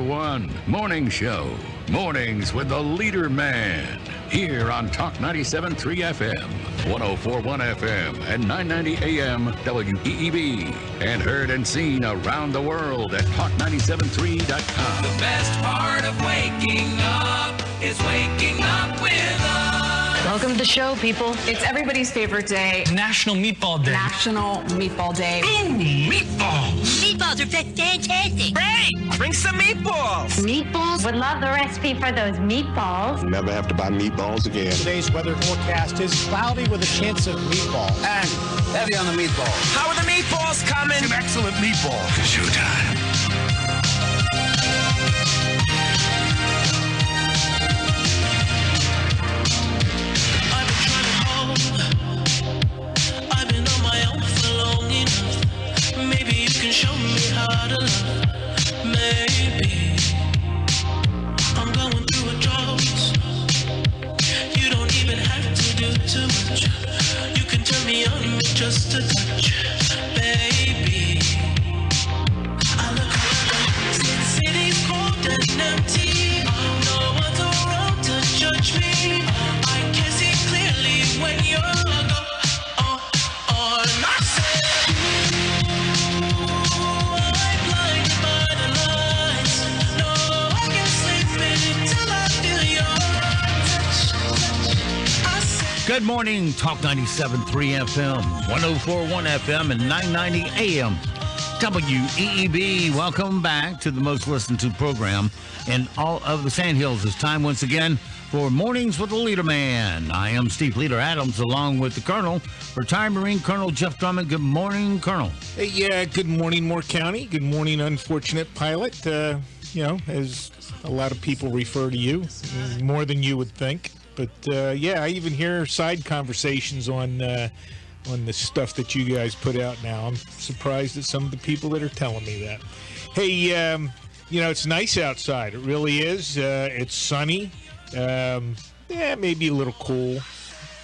One morning show, Mornings with the LeaderMan, here on Talk 97.3 FM, 104.1 FM, and 990 AM WEEB, and heard and seen around the world at talk973.com. The best part of waking up is waking up with us. Welcome to the show, people. It's everybody's favorite day. National Meatball Day. National Meatball Day. Ooh, meatballs. Meatballs are fantastic. Great. Bring some meatballs. Meatballs? Would love the recipe for those meatballs. Never have to buy meatballs again. Today's weather forecast is cloudy with a chance of meatballs. And heavy on the meatballs. How are the meatballs coming? Some excellent meatballs. Showtime. I've been on my own for long enough. Maybe you can show me how to love. Maybe I'm going through a drought. You don't even have to do too much. You can turn me on with just a touch, baby. I look around, see the city's cold and empty. No one's around to judge me. I can see clearly when you're gone. Good morning, Talk 97.3 FM, 104.1 FM, and 990 AM. WEEB, welcome back to the most listened to program in all of the Sandhills. It's time once again for Mornings with the LeaderMan. I am Steve Leader Adams, along with the Colonel, retired Marine Colonel Jeff Drummond. Good morning, Colonel. Hey, yeah, good morning, Moore County. Good morning, unfortunate pilot. As a lot of people refer to you, more than you would think. But, I even hear side conversations on the stuff that you guys put out now. I'm surprised at some of the people that are telling me that. Hey, it's nice outside. It really is. It's sunny. Maybe a little cool.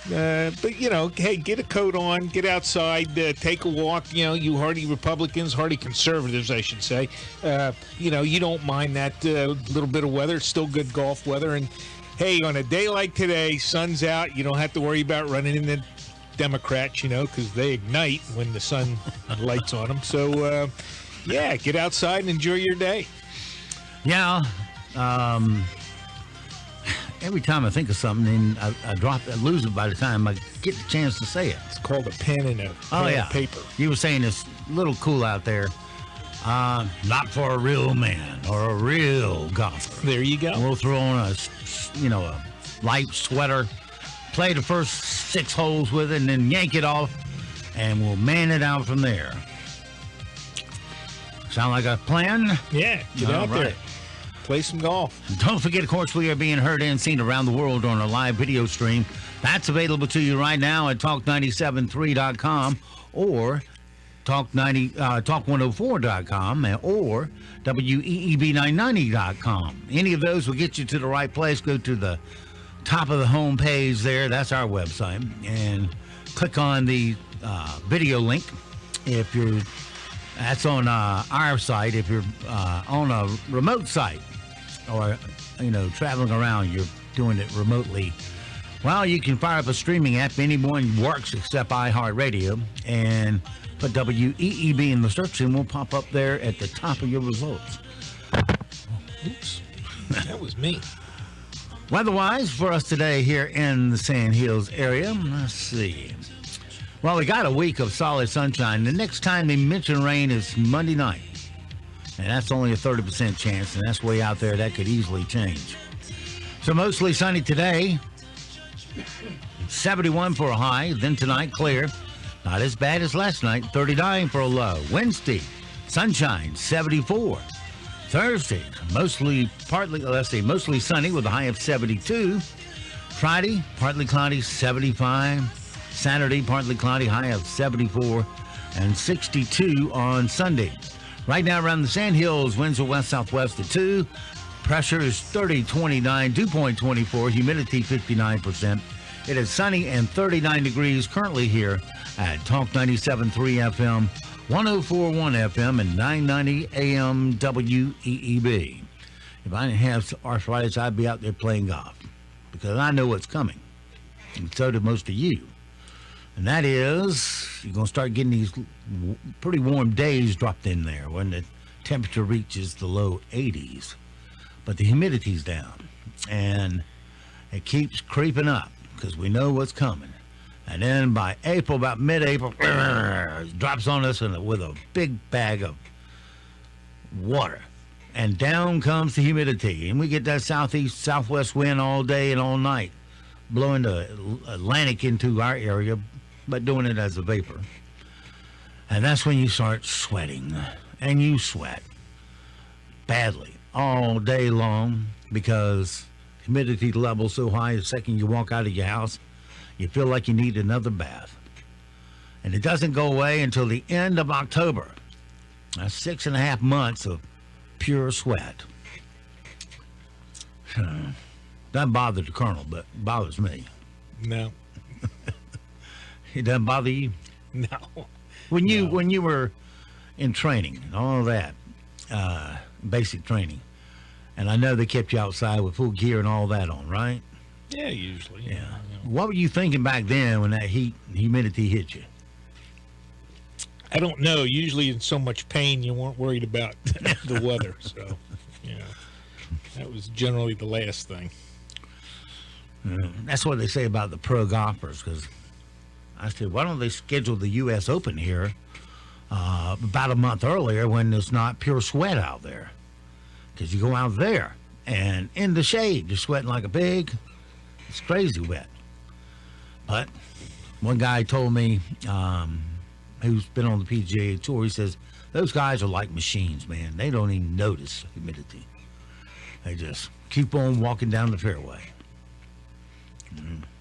But, hey, get a coat on, get outside, take a walk. You hardy Republicans, hardy conservatives, I should say. You don't mind that little bit of weather. It's still good golf weather. And, hey, on a day like today, sun's out. You don't have to worry about running into Democrats, because they ignite when the sun lights on them. So, get outside and enjoy your day. Yeah. Every time I think of something, I lose it by the time I get the chance to say it. It's called a pen and a paper. You were saying it's a little cool out there. Not for a real man or a real golfer. There you go. We'll throw on a light sweater, play the first 6 holes with it, and then yank it off, and we'll man it out from there. Sound like a plan? Yeah, get out there. Play some golf. Don't forget, of course, we are being heard and seen around the world on a live video stream. That's available to you right now at talk973.com or talk104.com or WEEB990.com. Any of those will get you to the right place. Go to the top of the home page there. That's our website. And click on the video link. That's on our site. If you're on a remote site or, traveling around, you're doing it remotely. Well, you can fire up a streaming app. Anyone works except iHeartRadio, and put WEEB in the search, and we'll pop up there at the top of your results. Oops. That was me. Weather-wise for us today here in the Sand Hills area, let's see. Well, we got a week of solid sunshine. The next time they mention rain is Monday night. And that's only a 30% chance, and that's way out there. That could easily change. So mostly sunny today. 71 for a high. Then tonight, clear. Not as bad as last night. 39 for a low. Wednesday, sunshine, 74. Thursday, mostly sunny with a high of 72. Friday, partly cloudy, 75. Saturday, partly cloudy, high of 74 and 62 on Sunday. Right now around the Sand Hills, winds are west-southwest at 2. Pressure is 3029, dew point 24, humidity 59%. It is sunny and 39 degrees currently here at Talk 97.3 FM, 104.1 FM, and 990 AM WEEB. If I didn't have arthritis, I'd be out there playing golf because I know what's coming. And so do most of you. And that is, you're going to start getting these pretty warm days dropped in there when the temperature reaches the low 80s. But the humidity's down. And it keeps creeping up because we know what's coming. And then by April, about mid-April, it drops on us with a big bag of water. And down comes the humidity. And we get that southeast, southwest wind all day and all night, blowing the Atlantic into our area, but doing it as a vapor. And that's when you start sweating. And you sweat badly all day long because humidity level's so high the second you walk out of your house, you feel like you need another bath. And it doesn't go away until the end of October. That's 6.5 months of pure sweat. Doesn't bother the colonel, but bothers me. No. It doesn't bother you? No. When you were in training and all that, basic training, and I know they kept you outside with full gear and all that on, right? Yeah, usually. Yeah. What were you thinking back then when that heat and humidity hit you? I don't know. Usually in so much pain, you weren't worried about the weather. So, that was generally the last thing. That's what they say about the pro golfers, because I said, why don't they schedule the U.S. Open here about a month earlier when it's not pure sweat out there? Because you go out there and in the shade, you're sweating like a pig. It's crazy wet. But one guy told me, who's been on the PGA Tour, he says, those guys are like machines, man. They don't even notice humidity. They just keep on walking down the fairway.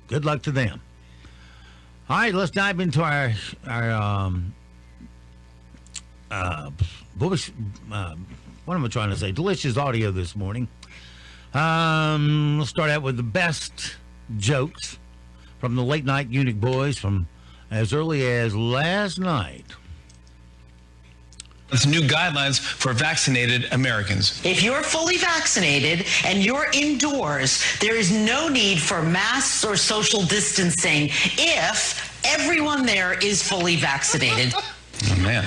Good luck to them. All right, let's dive into our what am I trying to say? Delicious audio this morning. Let's start out with the best jokes from the late night Eunuch Boys from as early as last night. It's new guidelines for vaccinated Americans. If you're fully vaccinated and you're indoors, there is no need for masks or social distancing if everyone there is fully vaccinated. Oh, man.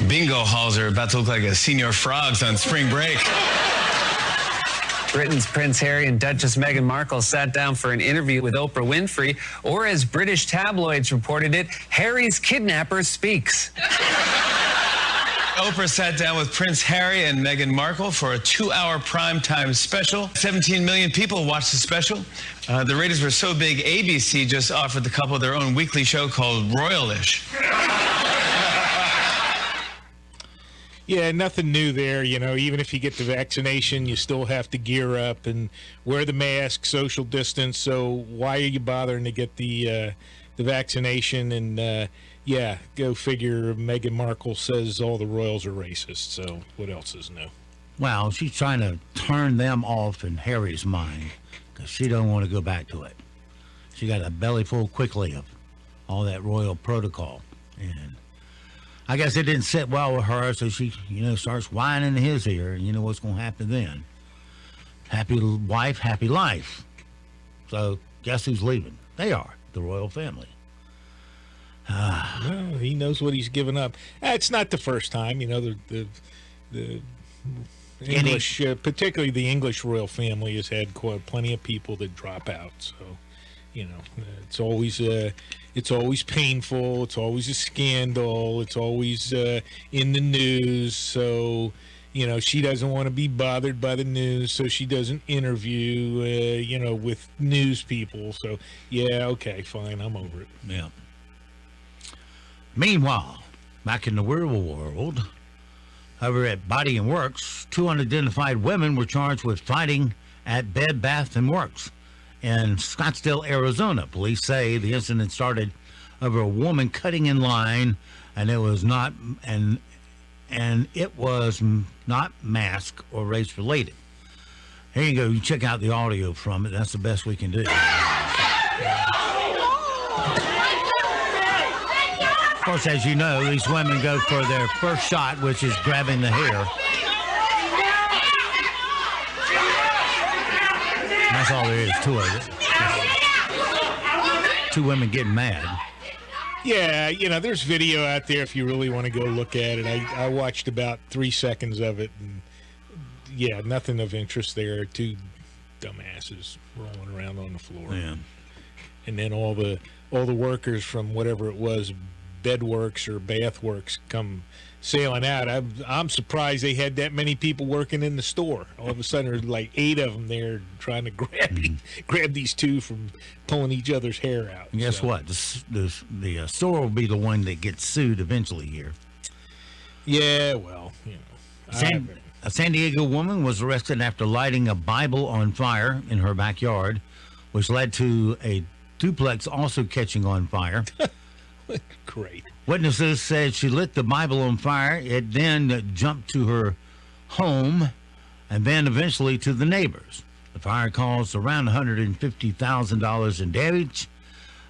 Bingo halls are about to look like a senior frogs on spring break. Britain's Prince Harry and Duchess Meghan Markle sat down for an interview with Oprah Winfrey, or as British tabloids reported it, Harry's kidnapper speaks. Oprah sat down with Prince Harry and Meghan Markle for a 2-hour primetime special. 17 million people watched the special. The ratings were so big, ABC just offered the couple their own weekly show called Royalish. Yeah, nothing new there. Even if you get the vaccination, you still have to gear up and wear the mask, social distance. So why are you bothering to get the vaccination? And go figure. Meghan Markle says all the royals are racist. So what else is new? Well, she's trying to turn them off in Harry's mind because she don't want to go back to it. She got a belly full quickly of all that royal protocol, and I guess it didn't sit well with her, so she, starts whining in his ear, and you know what's going to happen then. Happy wife, happy life. So guess who's leaving? They are, the royal family. Well, he knows what he's given up. It's not the first time, the English, particularly the English royal family, has had plenty of people that drop out. So, it's always painful. It's always a scandal. It's always in the news. So, she doesn't want to be bothered by the news, so she doesn't interview, with news people. So, yeah, okay, fine, I'm over it. Yeah. Meanwhile, back in the real world, over at Body and Works, 2 unidentified women were charged with fighting at Bed Bath & Works in Scottsdale, Arizona. Police say the incident started over a woman cutting in line, and it was not mask or race related. Here you go. You check out the audio from it. That's the best we can do. Of course, as you know, these women go for their first shot, which is grabbing the hair. That's all there is to it. Two women getting mad. Yeah, there's video out there if you really want to go look at it. I watched about 3 seconds of it, and yeah, nothing of interest there. Two dumbasses rolling around on the floor. Yeah. And then all the workers from whatever it was, Bedworks or Bathworks, come sailing out. I'm surprised they had that many people working in the store. All of a sudden, there's like 8 of them there trying to grab these two from pulling each other's hair out. And guess what? The store will be the one that gets sued eventually here. Yeah, well, A San Diego woman was arrested after lighting a Bible on fire in her backyard, which led to a duplex also catching on fire. Great. Witnesses said she lit the Bible on fire. It then jumped to her home and then eventually to the neighbors. The fire caused around $150,000 in damage,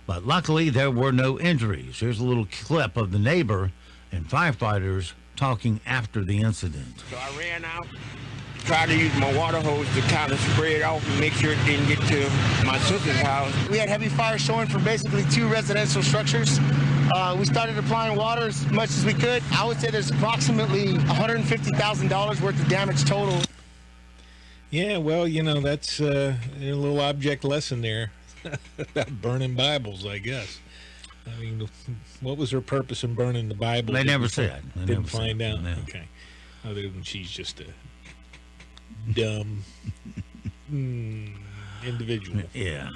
but luckily there were no injuries. Here's a little clip of the neighbor and firefighters talking after the incident. So I ran out, tried to use my water hose to kind of spray it off and make sure it didn't get to my sister's house. We had heavy fire showing from basically 2 residential structures. We started applying water as much as we could. I would say there's approximately $150,000 worth of damage total. Yeah, well, that's a little object lesson there about burning Bibles, I guess. I mean, what was her purpose in burning the Bible? They never said. Didn't find out. No. Okay. Other than she's just a dumb individual. Yeah.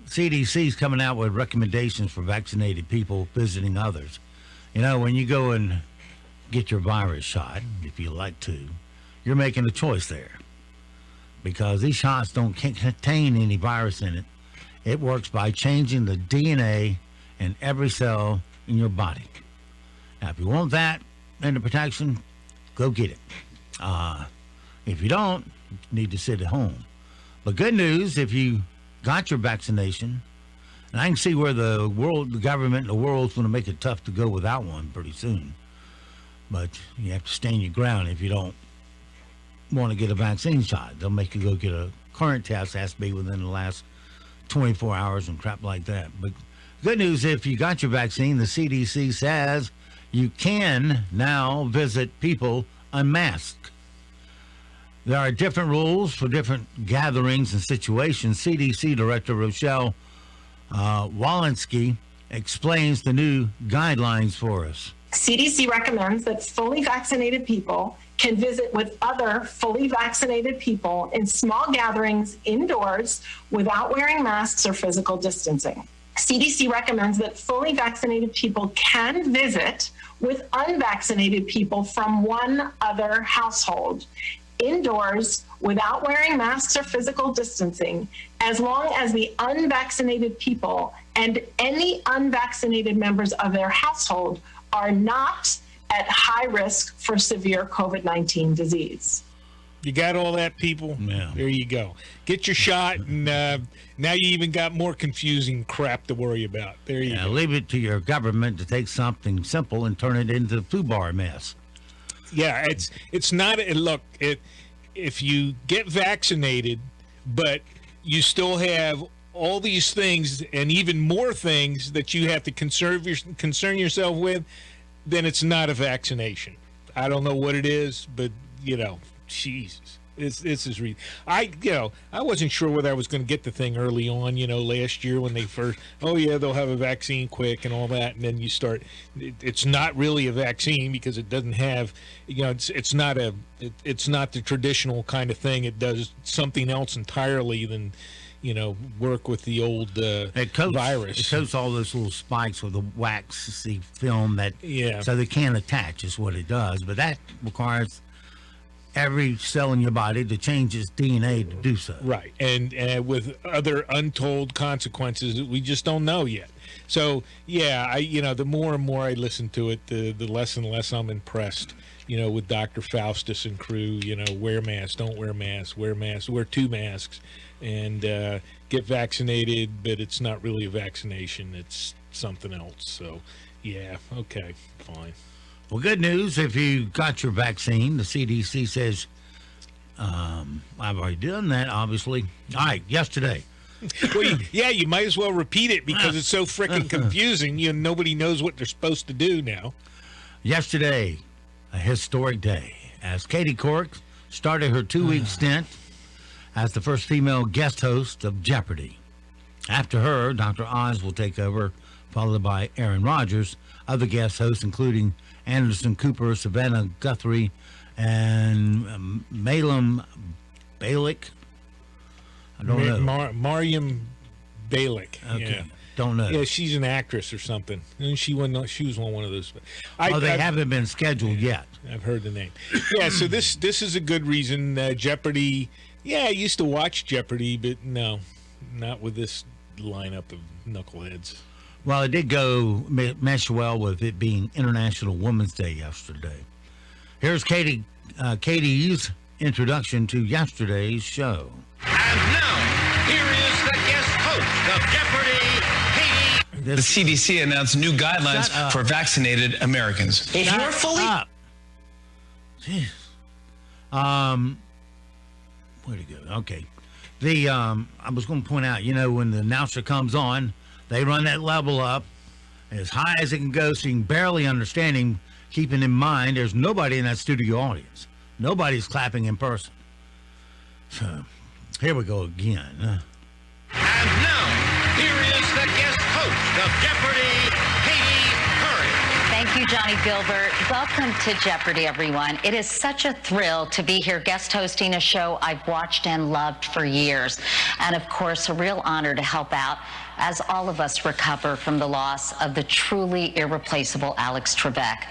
CDC's coming out with recommendations for vaccinated people visiting others. When you go and get your virus shot, if you like to, you're making a choice there. Because these shots don't contain any virus in it. It works by changing the DNA in every cell in your body. Now, if you want that and the protection, go get it. If you don't, you need to sit at home. But good news, if you got your vaccination, and I can see where the government and the world's going to make it tough to go without one pretty soon. But you have to stand your ground if you don't want to get a vaccine shot. They'll make you go get a current test, has to be within the last 24 hours and crap like that. But good news, if you got your vaccine, the CDC says you can now visit people unmasked. There are different rules for different gatherings and situations. CDC Director Rochelle Walensky explains the new guidelines for us. CDC recommends that fully vaccinated people can visit with other fully vaccinated people in small gatherings indoors without wearing masks or physical distancing. CDC recommends that fully vaccinated people can visit with unvaccinated people from one other household indoors without wearing masks or physical distancing, as long as the unvaccinated people and any unvaccinated members of their household are not at high risk for severe COVID-19 disease. You got all that, people? Yeah. There you go. Get your shot, and now you even got more confusing crap to worry about. There you go. Leave it to your government to take something simple and turn it into a foobar mess. Yeah, it's not. Look, if you get vaccinated, but you still have all these things and even more things that you have to concern yourself with, then it's not a vaccination. I don't know what it is, but Jesus, this is I wasn't sure whether I was going to get the thing early on. Last year when they first, they'll have a vaccine quick and all that, and then you start. It's not really a vaccine because it doesn't have, it's not the traditional kind of thing. It does something else entirely than. Work with the old virus. It coats all those little spikes with a waxy film so they can't attach is what it does. But that requires every cell in your body to change its DNA to do so. Right, and with other untold consequences that we just don't know yet. So, yeah, the more and more I listen to it, the less and less I'm impressed. With Dr. Faustus and crew, wear masks, don't wear masks, wear masks, wear 2 masks, and get vaccinated, but it's not really a vaccination. It's something else. So, yeah, okay, fine. Well, good news. If you got your vaccine, the CDC says I've already done that, obviously. All right, yesterday. Well, you might as well repeat it because it's so freaking confusing. Nobody knows what they're supposed to do now. Yesterday, a historic day, as Katie Couric started her 2-week stint as the first female guest host of Jeopardy! After her, Dr. Oz will take over, followed by Aaron Rodgers, other guest hosts, including Anderson Cooper, Savannah Guthrie, and Malam Balik. I don't know. Mariam Balik. Okay. Yeah. Don't know. Yeah, she's an actress or something. And she was on one of those. They haven't been scheduled yet. I've heard the name. Yeah, so this is a good reason. Jeopardy. Yeah, I used to watch Jeopardy, but no, not with this lineup of knuckleheads. Well, it did go mesh well with it being International Women's Day yesterday. Here's Katie's introduction to yesterday's show. And now, here is the guest host of Jeopardy! The CDC announced new guidelines for vaccinated Americans. If you're fully... Jeez. Where'd it go? Okay. I was going to point out, when the announcer comes on, they run that level up as high as it can go so you can barely understand him, keeping in mind there's nobody in that studio audience. Nobody's clapping in person. So, here we go again. And now, here is the guest host of Jeopardy! Thank you, Johnny Gilbert. Welcome to Jeopardy, everyone. It is such a thrill to be here guest hosting a show I've watched and loved for years. And of course, a real honor to help out as all of us recover from the loss of the truly irreplaceable Alex Trebek.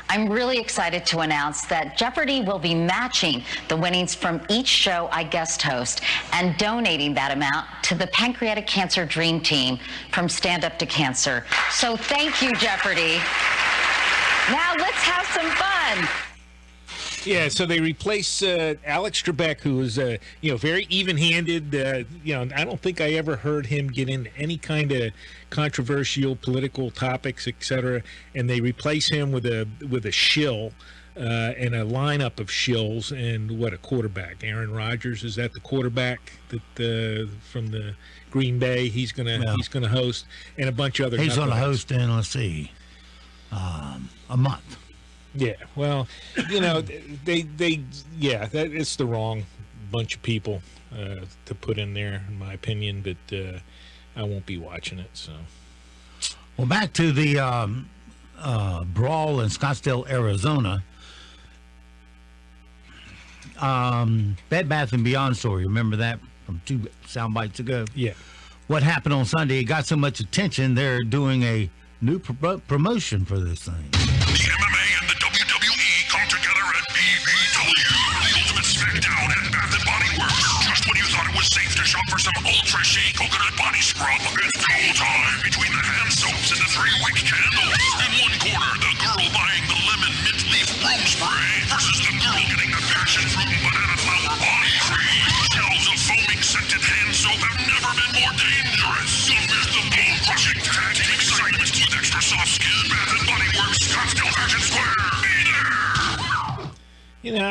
I'm really excited to announce that Jeopardy will be matching the winnings from each show I guest host and donating that amount to the Pancreatic Cancer Dream Team from Stand Up to Cancer. So thank you, Jeopardy! Now let's have some fun. Yeah, so they replace Alex Trebek, who was very even-handed. I don't think I ever heard him get into any kind of controversial political topics, etc. And they replace him with a shill and a lineup of shills and a quarterback. Aaron Rodgers, is that the quarterback that from the Green Bay? He's gonna host, and a bunch of other. He's going to host in, let's see, a month. Yeah, well, it's the wrong bunch of people to put in there, in my opinion, but I won't be watching it, so. Well, back to the brawl in Scottsdale, Arizona. Bed Bath & Beyond story, remember that from 2 sound bites ago? Yeah. What happened on Sunday, it got so much attention, they're doing a new promotion for this thing. The MMA and the WWE come together at BBW, the ultimate smackdown at Bath & Body Works. Just when you thought it was safe to shop for some ultra chic coconut body scrub, it's go time between the hand soaps and the 3-wick candles. In one corner, the girl buying the lemon mint leaf room spray versus the girl getting the passion fruit and banana flower body cream. Shells of foaming scented hand soap have never been more dangerous. Don't miss the bone-crushing tactic excitement with extra soft skin. Bath & Body Works, Scottsdale Fashion Square. Be there!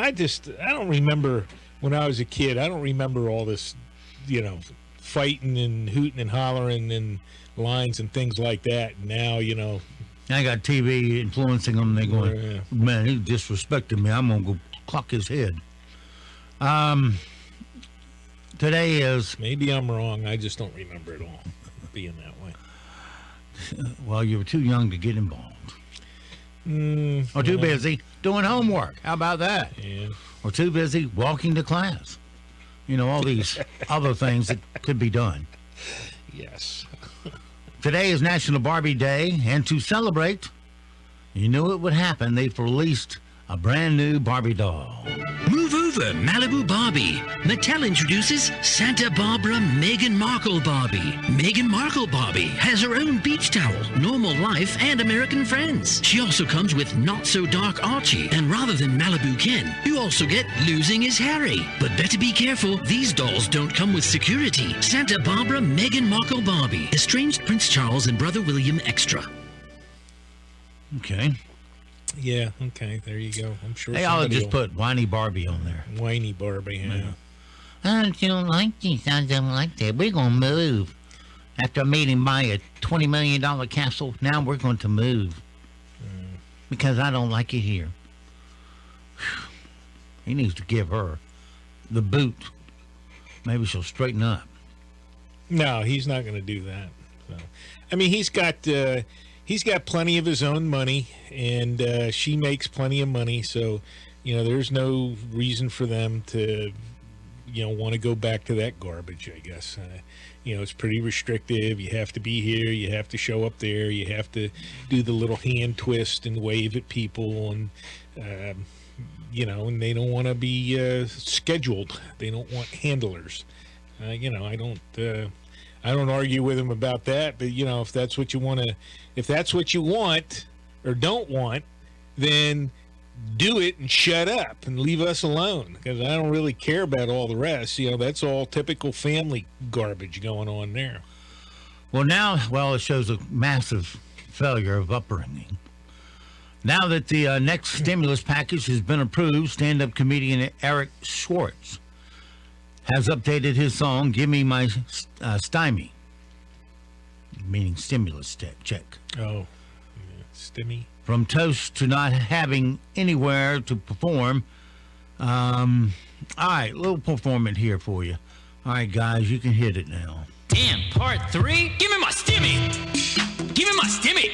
I don't remember when I was a kid. I don't remember all this, fighting and hooting and hollering and lines and things like that. Now, I got TV influencing them. They're going, man, he disrespected me. I'm going to go clock his head. Today is... Maybe I'm wrong. I just don't remember it all being that way. Well, you were too young to get involved. Or too busy doing homework. How about that? Yeah. Or too busy walking to class. All these other things that could be done. Yes. Today is National Barbie Day, and to celebrate, you knew it would happen, they've released a brand new Barbie doll. Move over, Malibu Barbie. Mattel introduces Santa Barbara Meghan Markle Barbie. Meghan Markle Barbie has her own beach towel, normal life, and American friends. She also comes with Not So Dark Archie, and rather than Malibu Ken, you also get Losing Is Harry. But better be careful, these dolls don't come with security. Santa Barbara Meghan Markle Barbie. Estranged Prince Charles and Brother William Extra. Okay. Yeah, okay, there you go. I'm sure they ought to just put Whiny Barbie on there. Whiny Barbie, yeah. I don't like this. I don't like that. We're going to move. After meeting by a $20 million castle, now we're going to move. Because I don't like it here. He needs to give her the boot. Maybe she'll straighten up. No, he's not going to do that. So, I mean, he's got plenty of his own money, and she makes plenty of money. So, there's no reason for them to, want to go back to that garbage, I guess. It's pretty restrictive. You have to be here. You have to show up there. You have to do the little hand twist and wave at people, and and they don't want to be scheduled. They don't want handlers. I don't argue with them about that. But if that's what you want or don't want, then do it and shut up and leave us alone, because I don't really care about all the rest. That's all typical family garbage going on there. Well, it shows a massive failure of upbringing. Now that the next stimulus package has been approved, stand-up comedian Eric Schwartz has updated his song, Give Me My Stymie, meaning stimulus check. Oh, stimmy. From toast to not having anywhere to perform. All right, little performance here for you. All right, guys, you can hit it now. Damn, part 3? Give me my stimmy! Give me my stimmy!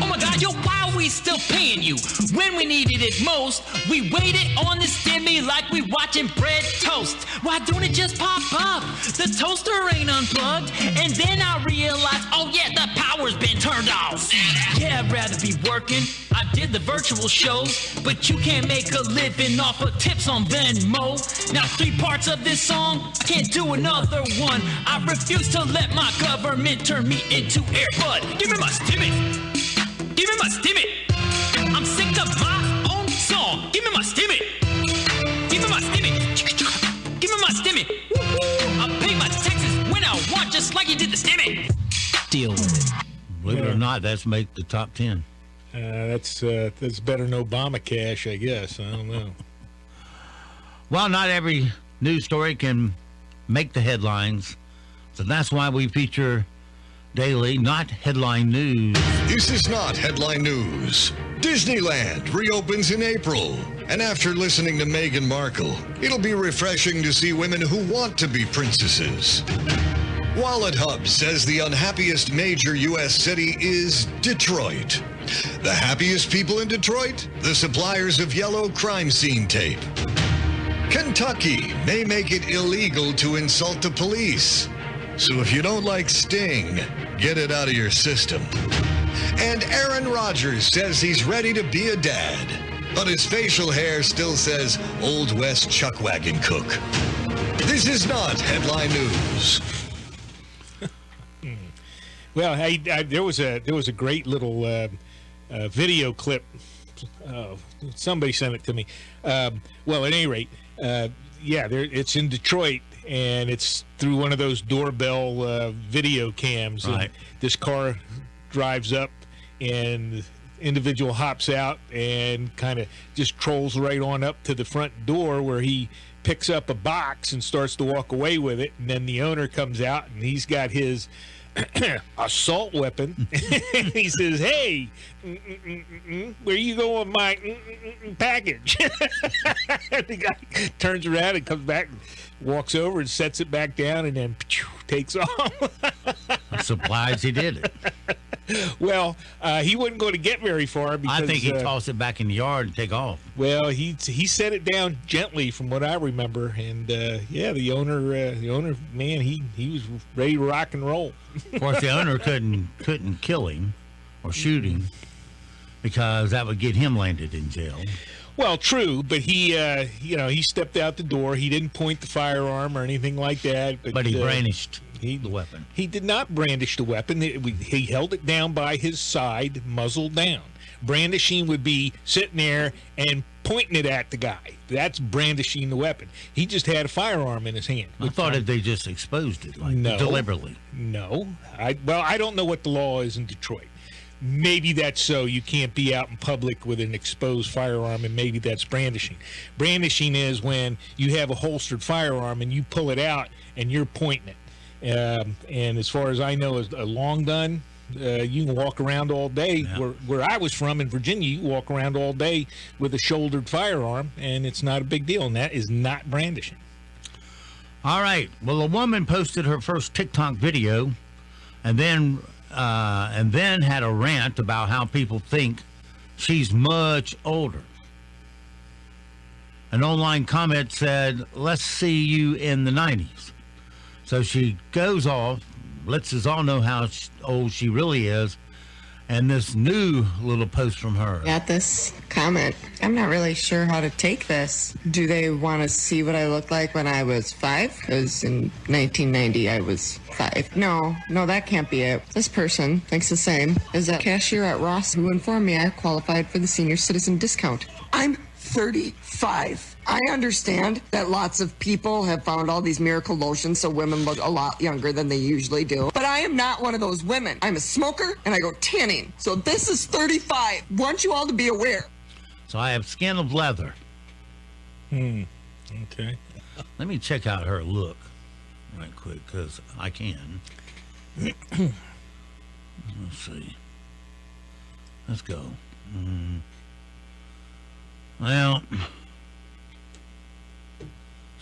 Oh my God, yo, why are we still paying you? When we needed it most, we waited on the stimmy like we watching bread toast. Why don't it just pop up? The toaster ain't unplugged. And then I realized, oh yeah, the power's been turned off. Yeah, I'd rather be working. I did the virtual shows, but you can't make a living off of tips on Venmo. Now 3 parts of this song, I can't do another one. I refuse to let my government turn me into Air Bud. Give me my stimmy. Give me my stimmy. I'm sick of my own song. Give me my stimmy. Give me my stimmy. Give me my stimmy. I pay my taxes when I want, just like you did the stimmy. Deal with it. Believe it or not, that's make the top 10. That's better than Obama cash, I guess. I don't know. Well, not every news story can make the headlines, so that's why we feature daily, not headline news. This is not headline news. Disneyland reopens in April. And after listening to Meghan Markle, it'll be refreshing to see women who want to be princesses. Wallet Hub says the unhappiest major U.S. city is Detroit. The happiest people in Detroit? The suppliers of yellow crime scene tape. Kentucky may make it illegal to insult the police. So if you don't like Sting, get it out of your system. And Aaron Rodgers says he's ready to be a dad, but his facial hair still says Old West Chuckwagon Cook. This is not headline news. Well, there was a great little video clip. Somebody sent it to me. Well, at any rate, it's in Detroit. And it's through one of those doorbell video cams. Right. And this car drives up, and individual hops out and kind of just trolls right on up to the front door, where he picks up a box and starts to walk away with it. And then the owner comes out, and he's got his assault weapon. He says, "Hey, where you going with my package?" And the guy turns around and comes back and walks over and sets it back down, and then takes off. I'm surprised he did it. Well, he wasn't going to get very far, because I think he tossed it back in the yard and take off. Well, he set it down gently, from what I remember, and the owner, man, he was ready to rock and roll. Of course, the owner couldn't kill him or shoot him, because that would get him landed in jail. Well, true, but he stepped out the door. He didn't point the firearm or anything like that. But he brandished the weapon. He did not brandish the weapon. He held it down by his side, muzzle down. Brandishing would be sitting there and pointing it at the guy. That's brandishing the weapon. He just had a firearm in his hand. I thought they just exposed it, deliberately. No. I don't know what the law is in Detroit. maybe that's so. You can't be out in public with an exposed firearm, and maybe that's brandishing. Brandishing is when you have a holstered firearm and you pull it out and you're pointing it. And as far as I know, as a long gun, you can walk around all day. Yeah. Where I was from in Virginia, you walk around all day with a shouldered firearm, and it's not a big deal, and that is not brandishing. All right. Well, a woman posted her first TikTok video, and then had a rant about how people think she's much older. An online comment said, "Let's see you in the 90s." So she goes off, lets us all know how old she really is, and this new little post from her. Got this comment. I'm not really sure how to take this. Do they want to see what I looked like when I was 5? Because in 1990 I was 5. No, that can't be it. This person thinks the same as that cashier at Ross who informed me I qualified for the senior citizen discount. I'm 35. I understand that lots of people have found all these miracle lotions so women look a lot younger than they usually do. But I am not one of those women. I'm a smoker and I go tanning. So this is 35. Want you all to be aware. So I have skin of leather. Okay. Let me check out her look right quick, because I can. Let's see. Let's go. Well,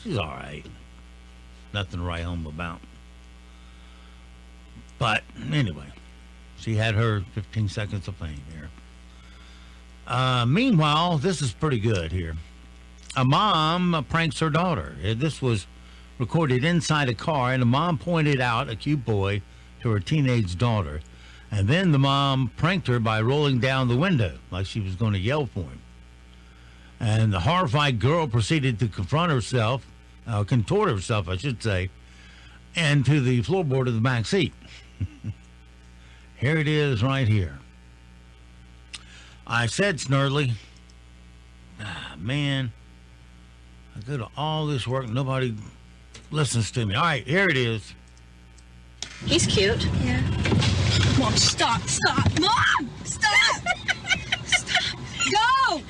she's all right. Nothing to write home about. But anyway, she had her 15 seconds of fame here. Meanwhile, this is pretty good here. A mom pranks her daughter. This was recorded inside a car, and the mom pointed out a cute boy to her teenage daughter. And then the mom pranked her by rolling down the window like she was going to yell for him. And the horrified girl proceeded to contort herself, I should say, into the floorboard of the back seat. Here it is right here. I said, Snurdly, man, I go to all this work, nobody listens to me. All right, here it is. He's cute. Yeah. Mom, stop. Mom, stop. Stop. Go.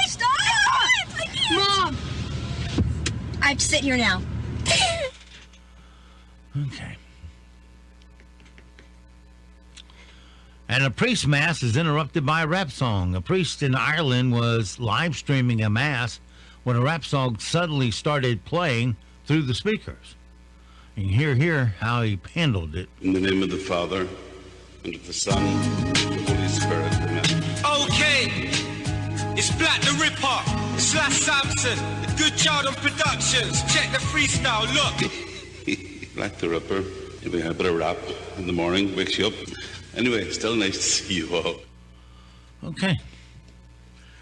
Stop. Mom. I have to sit here now. Okay. And a priest mass is interrupted by a rap song. A priest in Ireland was live streaming a mass when a rap song suddenly started playing through the speakers. And you hear how he handled it. In the name of the Father, and of the Son, and of the Holy Spirit. Amen. Okay, it's Black the Ripper, it's Slash Samson, the Good Child on Productions. Check the freestyle, look. Black the Ripper, maybe a bit of rap in the morning, wakes you up. Anyway, still nice to see you all. Okay.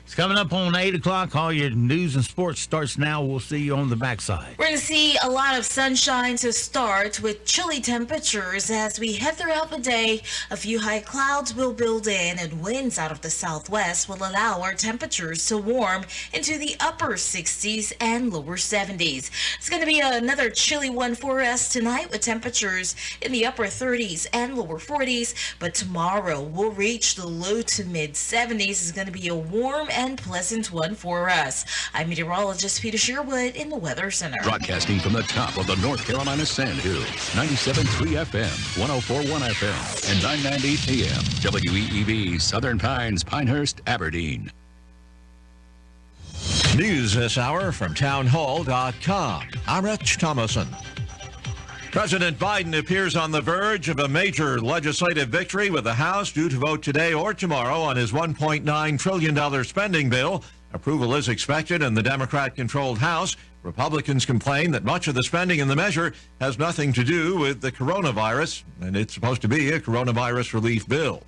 It's coming up on 8 o'clock. All your news and sports starts now. We'll see you on the backside. We're going to see a lot of sunshine to start with chilly temperatures as we head throughout the day. A few high clouds will build in and winds out of the southwest will allow our temperatures to warm into the upper 60s and lower 70s. It's going to be another chilly one for us tonight with temperatures in the upper 30s and lower 40s. But tomorrow we'll reach the low to mid 70s. It's going to be a warm and pleasant one for us. I'm meteorologist Peter Sherwood in the Weather Center. Broadcasting from the top of the North Carolina Sandhill, 97.3 FM, 104.1 FM, and 990 AM, WEEB, Southern Pines, Pinehurst, Aberdeen. News this hour from townhall.com. I'm Rich Thomason. President Biden appears on the verge of a major legislative victory with the House due to vote today or tomorrow on his $1.9 trillion spending bill. Approval is expected in the Democrat-controlled House. Republicans complain that much of the spending in the measure has nothing to do with the coronavirus, and it's supposed to be a coronavirus relief bill.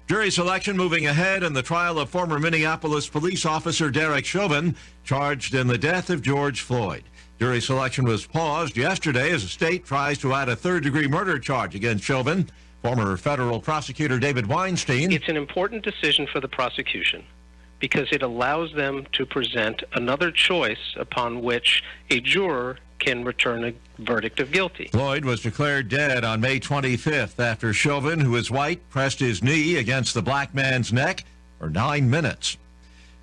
Jury selection moving ahead in the trial of former Minneapolis police officer Derek Chauvin, charged in the death of George Floyd. Jury selection was paused yesterday as the state tries to add a third-degree murder charge against Chauvin. Former federal prosecutor David Weinstein. It's an important decision for the prosecution because it allows them to present another choice upon which a juror can return a verdict of guilty. Floyd was declared dead on May 25th after Chauvin, who is white, pressed his knee against the black man's neck for 9 minutes.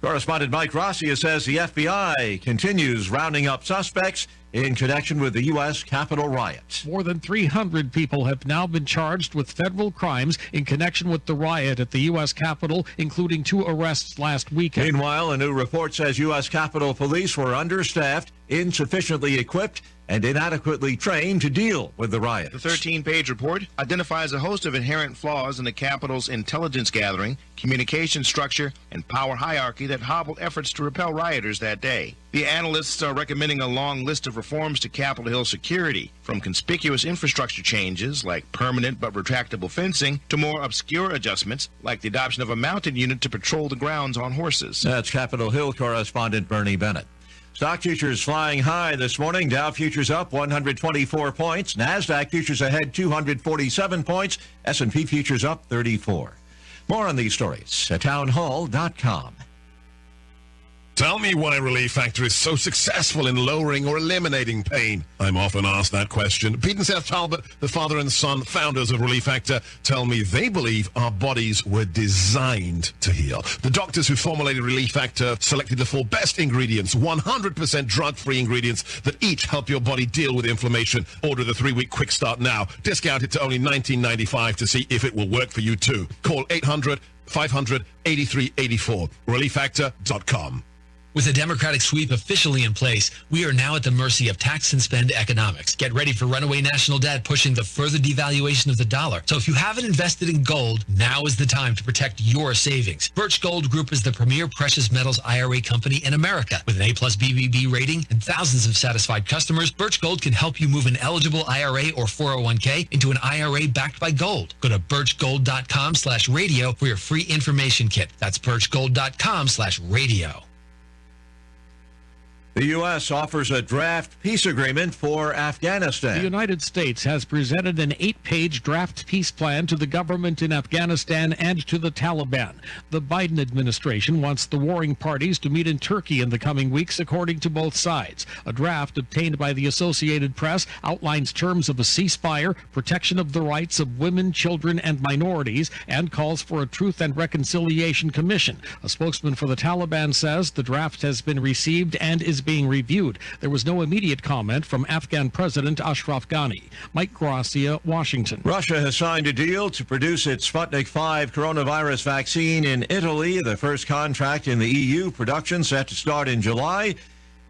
Correspondent Mike Rossier says the FBI continues rounding up suspects in connection with the U.S. Capitol riots. More than 300 people have now been charged with federal crimes in connection with the riot at the U.S. Capitol, including 2 arrests last weekend. Meanwhile, a new report says U.S. Capitol Police were understaffed, insufficiently equipped, and inadequately trained to deal with the riot. The 13-page report identifies a host of inherent flaws in the Capitol's intelligence gathering, communication structure, and power hierarchy that hobbled efforts to repel rioters that day. The analysts are recommending a long list of reforms to Capitol Hill security, from conspicuous infrastructure changes like permanent but retractable fencing to more obscure adjustments like the adoption of a mounted unit to patrol the grounds on horses. That's Capitol Hill correspondent Bernie Bennett. Stock futures flying high this morning. Dow futures up 124 points. NASDAQ futures ahead 247 points. S&P futures up 34. More on these stories at townhall.com. Tell me why Relief Factor is so successful in lowering or eliminating pain. I'm often asked that question. Pete and Seth Talbot, the father and son founders of Relief Factor, tell me they believe our bodies were designed to heal. The doctors who formulated Relief Factor selected the 4 best ingredients, 100% drug-free ingredients that each help your body deal with inflammation. Order the 3-week quick start now. Discount it to only $19.95 to see if it will work for you too. Call 800-500-8384. ReliefFactor.com. With a Democratic sweep officially in place, we are now at the mercy of tax and spend economics. Get ready for runaway national debt pushing the further devaluation of the dollar. So if you haven't invested in gold, now is the time to protect your savings. Birch Gold Group is the premier precious metals IRA company in America. With an A+ BBB rating and thousands of satisfied customers, Birch Gold can help you move an eligible IRA or 401k into an IRA backed by gold. Go to birchgold.com/radio for your free information kit. That's birchgold.com/radio. The U.S. offers a draft peace agreement for Afghanistan. The United States has presented an 8-page draft peace plan to the government in Afghanistan and to the Taliban. The Biden administration wants the warring parties to meet in Turkey in the coming weeks, according to both sides. A draft obtained by the Associated Press outlines terms of a ceasefire, protection of the rights of women, children, and minorities, and calls for a Truth and Reconciliation Commission. A spokesman for the Taliban says the draft has been received and is being reviewed. There was no immediate comment from Afghan President Ashraf Ghani. Mike Gracia, Washington. Russia has signed a deal to produce its Sputnik 5 coronavirus vaccine in Italy. The first contract in the EU, production set to start in July,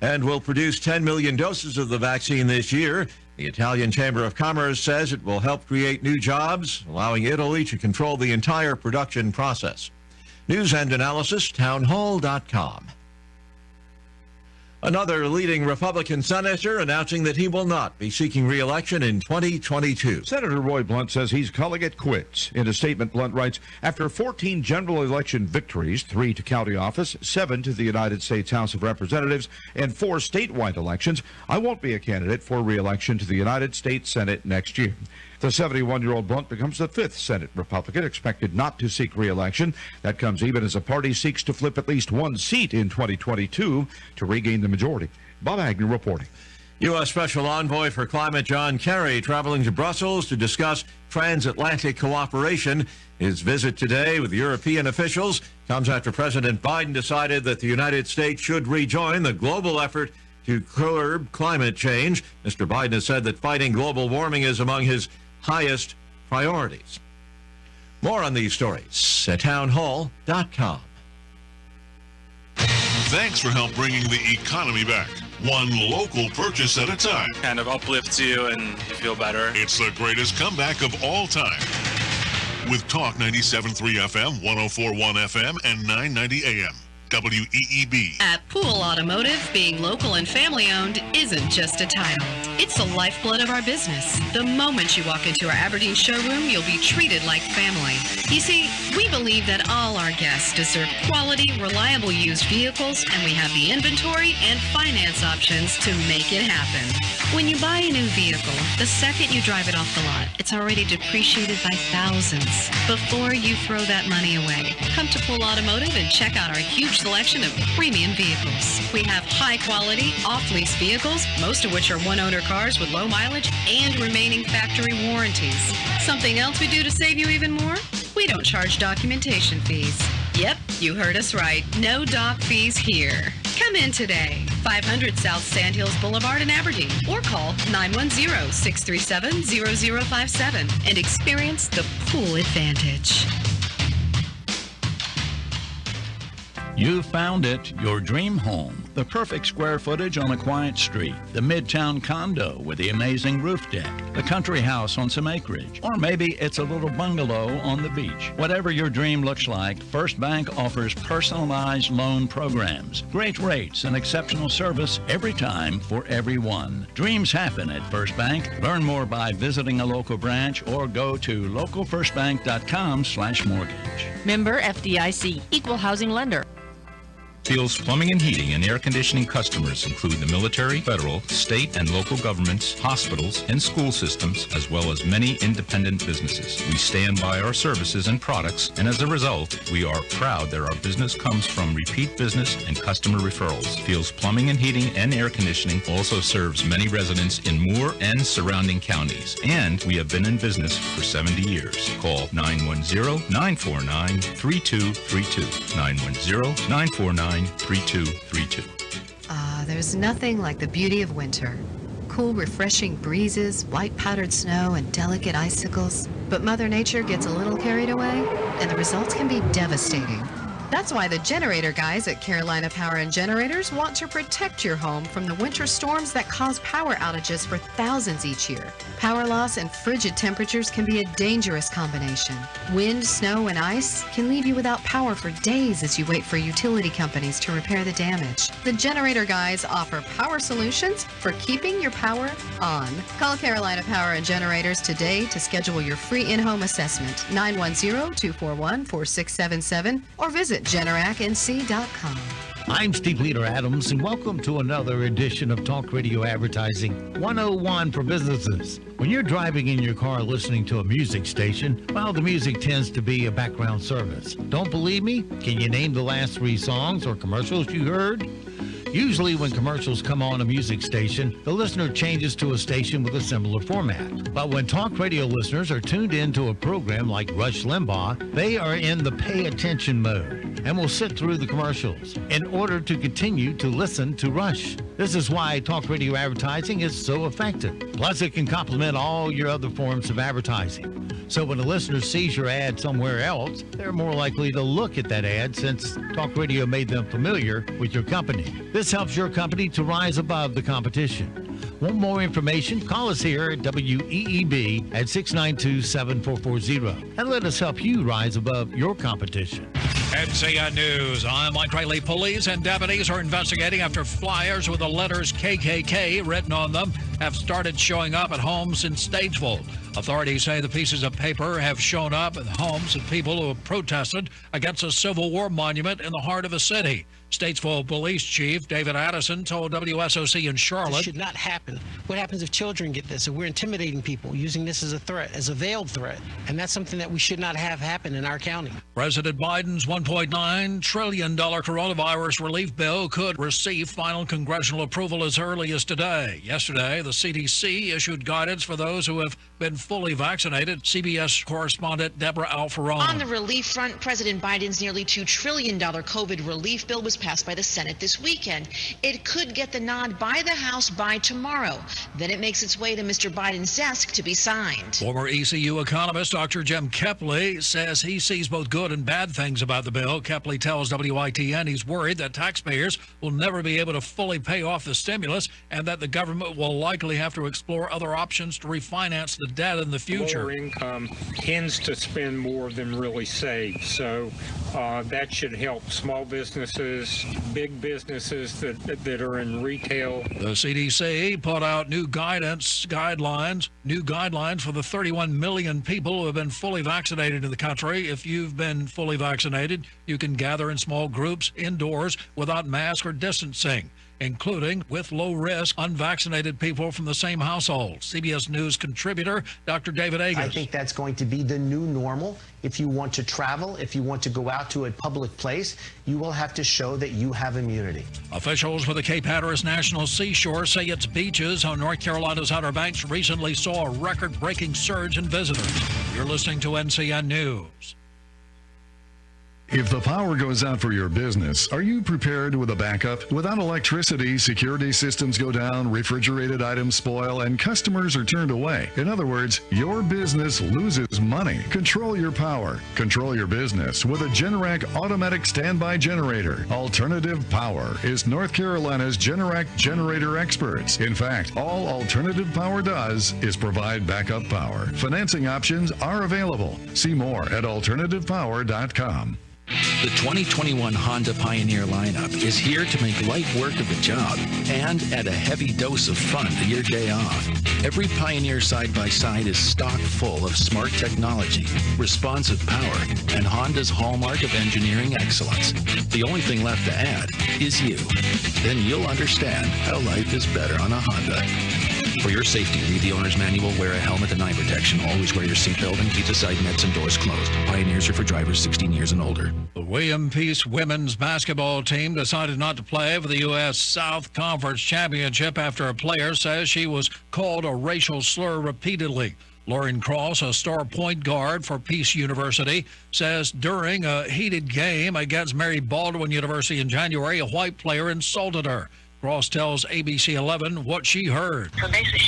and will produce 10 million doses of the vaccine this year. The Italian Chamber of Commerce says it will help create new jobs, allowing Italy to control the entire production process. News and analysis, townhall.com. Another leading Republican senator announcing that he will not be seeking re-election in 2022. Senator Roy Blunt says he's calling it quits. In a statement, Blunt writes, after 14 general election victories, 3 to county office, 7 to the United States House of Representatives, and 4 statewide elections, I won't be a candidate for re-election to the United States Senate next year. The 71-year-old Blunt becomes the 5th Senate Republican expected not to seek re-election. That comes even as the party seeks to flip at least 1 seat in 2022 to regain the majority. Bob Agnew reporting. U.S. Special Envoy for Climate John Kerry traveling to Brussels to discuss transatlantic cooperation. His visit today with European officials comes after President Biden decided that the United States should rejoin the global effort to curb climate change. Mr. Biden has said that fighting global warming is among his highest priorities. More on these stories at townhall.com. Thanks for help bringing the economy back. One local purchase at a time. Kind of uplifts you and you feel better. It's the greatest comeback of all time. With Talk 97.3 FM, 104.1 FM, and 990 AM. WEEB. At Pool Automotive, being local and family-owned isn't just a title. It's the lifeblood of our business. The moment you walk into our Aberdeen showroom, you'll be treated like family. You see, we believe that all our guests deserve quality, reliable used vehicles, and we have the inventory and finance options to make it happen. When you buy a new vehicle, the second you drive it off the lot, it's already depreciated by thousands. Before you throw that money away, come to Pool Automotive and check out our huge large selection of premium vehicles. We have high-quality, off-lease vehicles, most of which are one-owner cars with low mileage and remaining factory warranties. Something else we do to save you even more? We don't charge documentation fees. Yep, you heard us right. No doc fees here. Come in today, 500 South Sandhills Boulevard in Aberdeen, or call 910-637-0057 and experience the pool advantage. You found it, your dream home. The perfect square footage on a quiet street. The midtown condo with the amazing roof deck. The country house on some acreage. Or maybe it's a little bungalow on the beach. Whatever your dream looks like, First Bank offers personalized loan programs. Great rates and exceptional service every time for everyone. Dreams happen at First Bank. Learn more by visiting a local branch or go to localfirstbank.com/mortgage. Member FDIC, equal housing lender. Fields Plumbing and Heating and Air Conditioning customers include the military, federal, state, and local governments, hospitals, and school systems, as well as many independent businesses. We stand by our services and products, and as a result, we are proud that our business comes from repeat business and customer referrals. Fields Plumbing and Heating and Air Conditioning also serves many residents in Moore and surrounding counties, and we have been in business for 70 years. Call 910-949-3232. 910-949-3232. There's nothing like the beauty of winter. Cool, refreshing breezes, white powdered snow, and delicate icicles. But Mother Nature gets a little carried away, and the results can be devastating. That's why the generator guys at Carolina Power and Generators want to protect your home from the winter storms that cause power outages for thousands each year. Power loss and frigid temperatures can be a dangerous combination. Wind, snow, and ice can leave you without power for days as you wait for utility companies to repair the damage. The generator guys offer power solutions for keeping your power on. Call Carolina Power and Generators today to schedule your free in-home assessment, 910-241-4677, or visit GeneracNC.com. I'm Steve Leader Adams, and welcome to another edition of Talk Radio Advertising 101 for Businesses. When you're driving in your car listening to a music station, well, the music tends to be a background service. Don't believe me? Can you name the last 3 songs or commercials you heard? Usually when commercials come on a music station, the listener changes to a station with a similar format. But when talk radio listeners are tuned into a program like Rush Limbaugh, they are in the pay attention mode and will sit through the commercials in order to continue to listen to Rush. This is why talk radio advertising is so effective. Plus, it can complement all your other forms of advertising. So when a listener sees your ad somewhere else, they're more likely to look at that ad since talk radio made them familiar with your company. This helps your company to rise above the competition. Want more information? Call us here at WEEB at 692-7440 and let us help you rise above your competition. NCN News. I'm Mike Riley. Police and deputies are investigating after flyers with the letters KKK written on them have started showing up at homes in Statesville. Authorities say the pieces of paper have shown up at homes of people who have protested against a Civil War monument in the heart of the city. Statesville Police Chief David Addison told WSOC in Charlotte. This should not happen. What happens if children get this? If we're intimidating people, using this as a threat, as a veiled threat. And that's something that we should not have happen in our county. President Biden's $1.9 trillion coronavirus relief bill could receive final congressional approval as early as today. Yesterday, the CDC issued guidance for those who have been fully vaccinated. CBS correspondent Deborah Alfarone. On the relief front, President Biden's nearly $2 trillion COVID relief bill was passed by the Senate this weekend. It could get the nod by the House by tomorrow. Then it makes its way to Mr. Biden's desk to be signed. Former ECU economist Dr. Jim Kepley says he sees both good and bad things about the bill. Kepley tells WITN he's worried that taxpayers will never be able to fully pay off the stimulus and that the government will likely have to explore other options to refinance the debt in the future. Lower income tends to spend more than really saves, so that should help small businesses, big businesses that are in retail. The CDC put out new guidelines for the 31 million people who have been fully vaccinated in the country. If you've been fully vaccinated, you can gather in small groups indoors without masks or distancing. including with low-risk, unvaccinated people from the same household. CBS News contributor Dr. David Agus. I think that's going to be the new normal. If you want to travel, if you want to go out to a public place, you will have to show that you have immunity. Officials with the Cape Hatteras National Seashore say its beaches on North Carolina's Outer Banks recently saw a record-breaking surge in visitors. You're listening to NCN News. If the power goes out for your business, are you prepared with a backup? Without electricity, security systems go down, refrigerated items spoil, and customers are turned away. In other words, your business loses money. Control your power. Control your business with a Generac automatic standby generator. Alternative Power is North Carolina's Generac generator experts. In fact, all Alternative Power does is provide backup power. Financing options are available. See more at alternativepower.com. The 2021 Honda Pioneer lineup is here to make light work of the job and add a heavy dose of fun to your day off. Every Pioneer side-by-side is stock full of smart technology, responsive power, and Honda's hallmark of engineering excellence. The only thing left to add is you. Then you'll understand how life is better on a Honda. For your safety, read the owner's manual, wear a helmet and eye protection, always wear your seatbelt, and keep the side nets and doors closed. Pioneers are for drivers 16 years and older. The William Peace women's basketball team decided not to play for the U.S. South Conference Championship after a player says she was called a racial slur repeatedly. Lauren Cross, a star point guard for Peace University, says during a heated game against Mary Baldwin University in January, a white player insulted her. Cross tells ABC 11 what she heard. So basically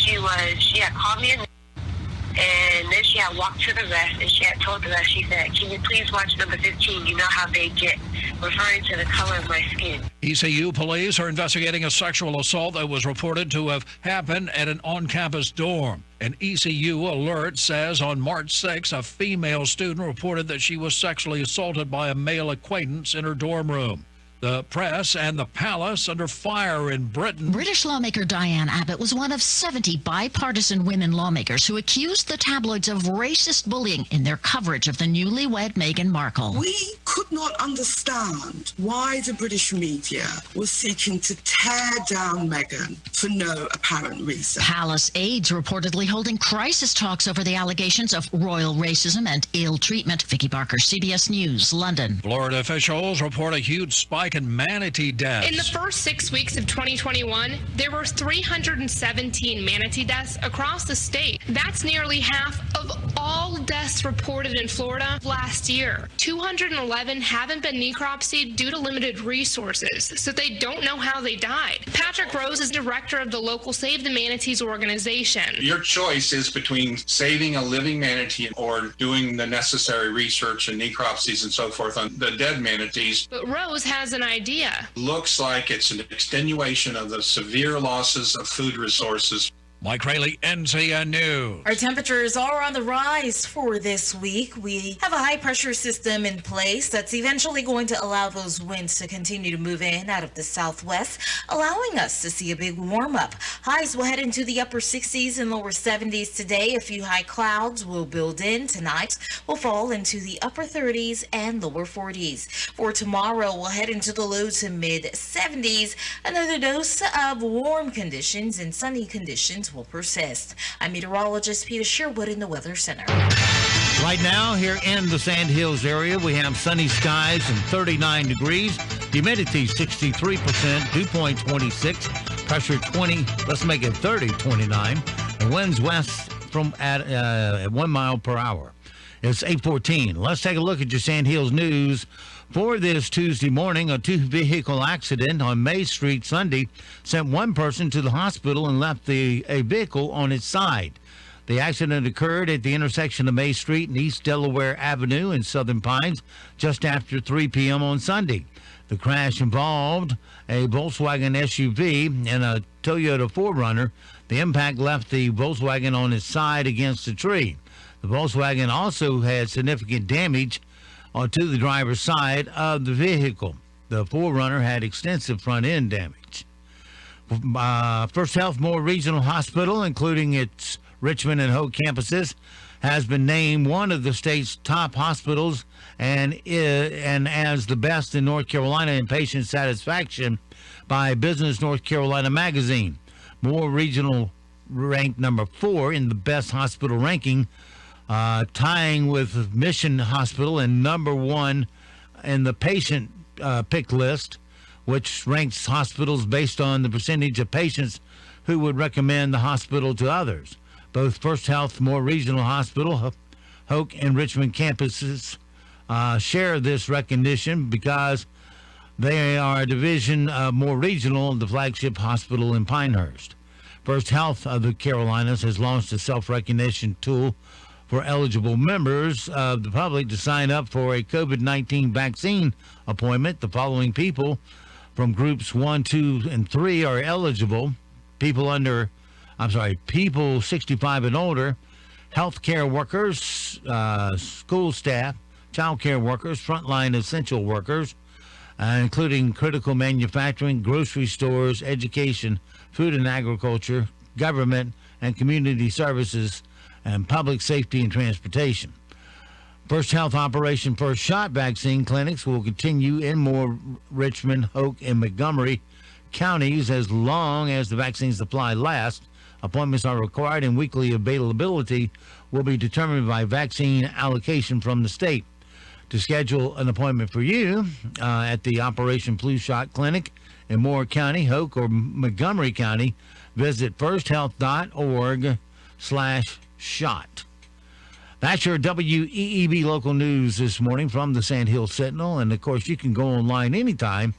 she had called me and then she had walked to the rest and she had told the rest, she said, "Can you please watch number 15? You know how they get," referring to the color of my skin. ECU police are investigating a sexual assault that was reported to have happened at an on-campus dorm. An ECU alert says on March 6, a female student reported that she was sexually assaulted by a male acquaintance in her dorm room. The press and the palace under fire in Britain. British lawmaker Diane Abbott was one of 70 bipartisan women lawmakers who accused the tabloids of racist bullying in their coverage of the newlywed Meghan Markle. We could not understand why the British media was seeking to tear down Meghan for no apparent reason. Palace aides reportedly holding crisis talks over the allegations of royal racism and ill treatment. Vicky Barker, CBS News, London. Florida officials report a huge spike in manatee deaths. In the first 6 weeks of 2021, there were 317 manatee deaths across the state. That's nearly half of all deaths reported in Florida last year. 211 haven't been necropsied due to limited resources, so they don't know how they died. Patrick Rose is director of the local Save the Manatees organization. Your choice is between saving a living manatee or doing the necessary research and necropsies and so forth on the dead manatees. But Rose has an idea. Looks like it's an extenuation of the severe losses of food resources. Mike Rayleigh, NCN News. Our temperatures are on the rise for this week. We have a high pressure system in place that's eventually going to allow those winds to continue to move in out of the southwest, allowing us to see a big warm up. Highs will head into the upper 60s and lower 70s today. A few high clouds will build in. Tonight will fall into the upper 30s and lower 40s. For tomorrow, we'll head into the low to mid 70s. Another dose of warm conditions and sunny conditions will persist. I'm meteorologist Peter Sherwood in the Weather Center. Right now, here in the Sand Hills area, we have sunny skies and 39 degrees. Humidity 63%, dew point 26, pressure 20. Let's make it 30, 29. And winds west from at 1 mile per hour. It's 8:14. Let's take a look at your Sand Hills news. For this Tuesday morning, a two-vehicle accident on May Street Sunday sent one person to the hospital and left a vehicle on its side. The accident occurred at the intersection of May Street and East Delaware Avenue in Southern Pines just after 3 p.m. on Sunday. The crash involved a Volkswagen SUV and a Toyota 4Runner. The impact left the Volkswagen on its side against a tree. The Volkswagen also had significant damage to the driver's side of the vehicle. The 4Runner had extensive front end damage. First Health Moore Regional Hospital, including its Richmond and Hope campuses, has been named one of the state's top hospitals and as the best in North Carolina in patient satisfaction by Business North Carolina magazine. Moore Regional ranked number 4 in the best hospital ranking, tying with Mission Hospital and number 1 in the patient pick list, which ranks hospitals based on the percentage of patients who would recommend the hospital to others. Both First Health Moore Regional Hospital, Hoke, and Richmond campuses share this recognition because they are a division of Moore Regional, the flagship hospital in Pinehurst. First Health of the Carolinas has launched a self-recognition tool for eligible members of the public to sign up for a COVID-19 vaccine appointment. The following people from groups 1, 2, and 3 are eligible. People 65 and older, healthcare workers, school staff, child care workers, frontline essential workers, including critical manufacturing, grocery stores, education, food and agriculture, government and community services, and public safety and transportation. First Health Operation First Shot vaccine clinics will continue in Moore, Richmond, Hoke, and Montgomery counties as long as the vaccine supply lasts. Appointments are required and weekly availability will be determined by vaccine allocation from the state. To schedule an appointment for you at the Operation Flu Shot Clinic in Moore County, Hoke, or Montgomery County, visit firsthealth.org/shot. That's your WEEB local news this morning from the Sandhill Sentinel. And, of course, you can go online anytime